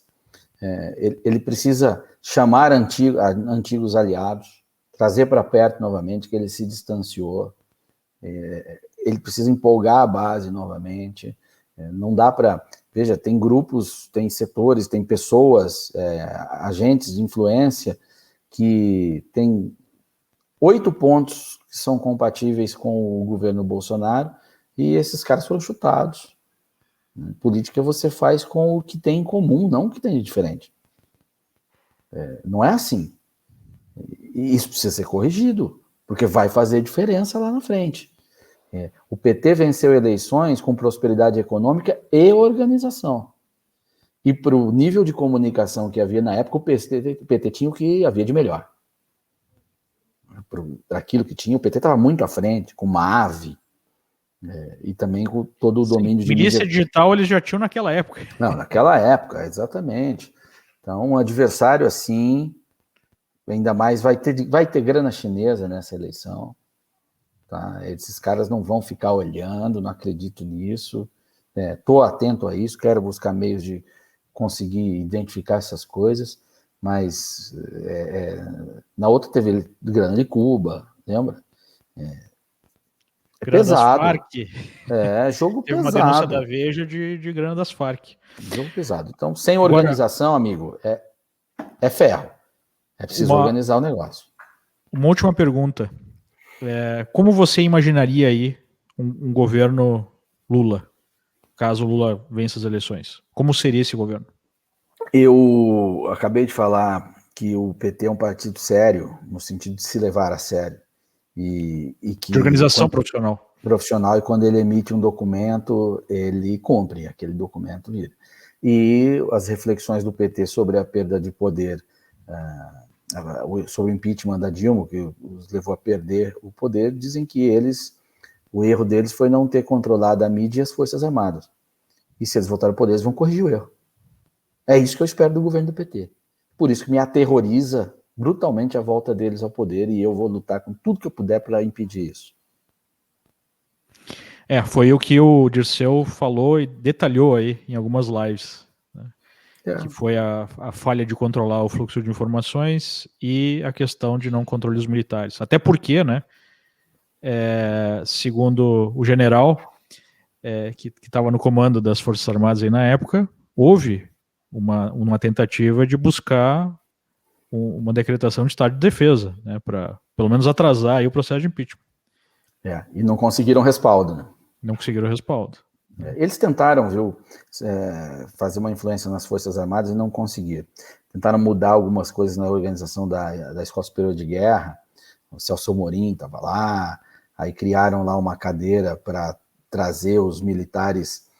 Ele precisa chamar antigos aliados, trazer para perto novamente, que ele se distanciou. Ele precisa empolgar a base novamente. Não dá para... Veja, tem grupos, tem setores, tem pessoas, agentes de influência que têm 8 pontos que são compatíveis com o governo Bolsonaro e esses caras foram chutados. Política você faz com o que tem em comum, não o que tem de diferente. Não é assim. E isso precisa ser corrigido, porque vai fazer diferença lá na frente. O PT venceu eleições com prosperidade econômica e organização. E para o nível de comunicação que havia na época, o PT tinha o que havia de melhor. Para aquilo que tinha, o PT estava muito à frente, com uma ave, e também com todo o domínio de milícia digital eles já tinham naquela época. Não, naquela época, exatamente. Então, um adversário assim, ainda mais vai ter grana chinesa nessa eleição. Tá? Esses caras não vão ficar olhando, não acredito nisso. Estou atento a isso, quero buscar meios de conseguir identificar essas coisas, mas na outra teve grana de Cuba, lembra? Grana pesado. Das Farc. Jogo teve pesado. Teve uma denúncia da Veja de grana das Farc. Jogo pesado. Então, sem organização, amigo, é ferro. É preciso organizar o negócio. Uma última pergunta. Como você imaginaria aí um governo Lula, caso Lula vença as eleições? Como seria esse governo? Eu acabei de falar que o PT é um partido sério, no sentido de se levar a sério. E que, de organização profissional. Profissional, e quando ele emite um documento, ele cumpre, aquele documento vira. E as reflexões do PT sobre a perda de poder, sobre o impeachment da Dilma, que os levou a perder o poder, dizem que o erro deles foi não ter controlado a mídia e as Forças Armadas. E se eles voltarem ao poder, eles vão corrigir o erro. É isso que eu espero do governo do PT. Por isso que me aterroriza brutalmente a volta deles ao poder, e eu vou lutar com tudo que eu puder para impedir isso. Foi o que o Dirceu falou e detalhou aí em algumas lives, né? Que foi a falha de controlar o fluxo de informações e a questão de não controle dos militares. Até porque, né, segundo o general que estava no comando das Forças Armadas aí na época, houve uma tentativa de buscar uma decretação de estado de defesa, né, para pelo menos atrasar aí o processo de impeachment. E não conseguiram respaldo, né? Não conseguiram respaldo. Eles tentaram, fazer uma influência nas Forças Armadas e não conseguiram. Tentaram mudar algumas coisas na organização da Escola Superior de Guerra. O Celso Amorim estava lá, aí criaram lá uma cadeira para trazer os militares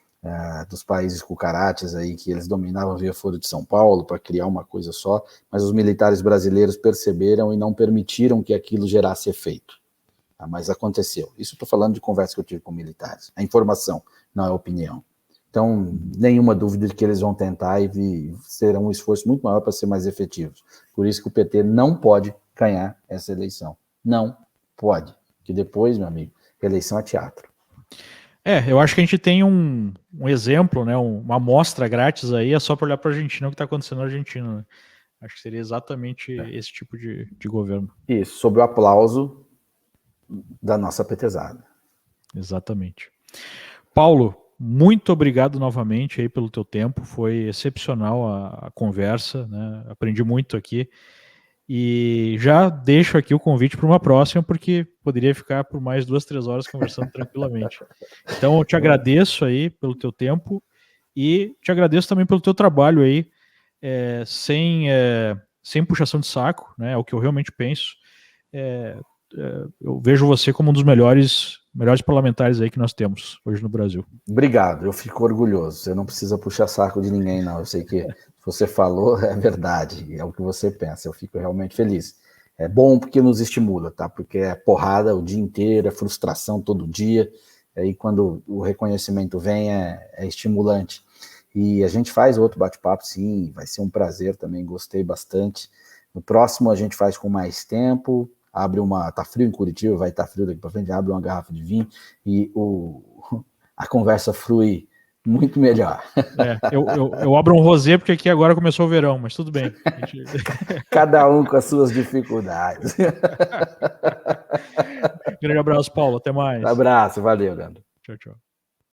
dos países cucarates aí, que eles dominavam via Foro de São Paulo, para criar uma coisa só, mas os militares brasileiros perceberam e não permitiram que aquilo gerasse efeito. Mas aconteceu. Isso estou falando de conversa que eu tive com militares. A informação, não é opinião. Então, nenhuma dúvida de que eles vão tentar e serão um esforço muito maior para ser mais efetivos. Por isso que o PT não pode ganhar essa eleição. Não pode. Que depois, meu amigo, eleição é teatro. Eu acho que a gente tem um exemplo, né, uma amostra grátis aí, é só para olhar para a Argentina o que está acontecendo na Argentina. Né? Acho que seria exatamente esse tipo de governo. Isso, sob o aplauso da nossa petezada. Exatamente. Paulo, muito obrigado novamente aí pelo teu tempo, foi excepcional a conversa, né? Aprendi muito aqui. E já deixo aqui o convite para uma próxima, porque poderia ficar por mais 2-3 horas conversando tranquilamente. Então eu te agradeço aí pelo teu tempo e te agradeço também pelo teu trabalho aí, sem puxação de saco, né? É o que eu realmente penso. Eu vejo você como um dos melhores parlamentares aí que nós temos hoje no Brasil. Obrigado, eu fico orgulhoso. Você não precisa puxar saco de ninguém, não. Eu sei que você falou, é verdade, é o que você pensa. Eu fico realmente feliz. É bom porque nos estimula, tá? Porque é porrada o dia inteiro, é frustração todo dia. Aí quando o reconhecimento vem, é estimulante. E a gente faz outro bate-papo, sim, vai ser um prazer também, gostei bastante. No próximo a gente faz com mais tempo, tá frio em Curitiba, vai estar frio daqui para frente, abre uma garrafa de vinho e a conversa flui muito melhor. Eu abro um rosé porque aqui agora começou o verão, mas tudo bem. Cada um com as suas dificuldades. Grande abraço, Paulo. Até mais. Abraço, valeu, Leandro. Tchau, tchau.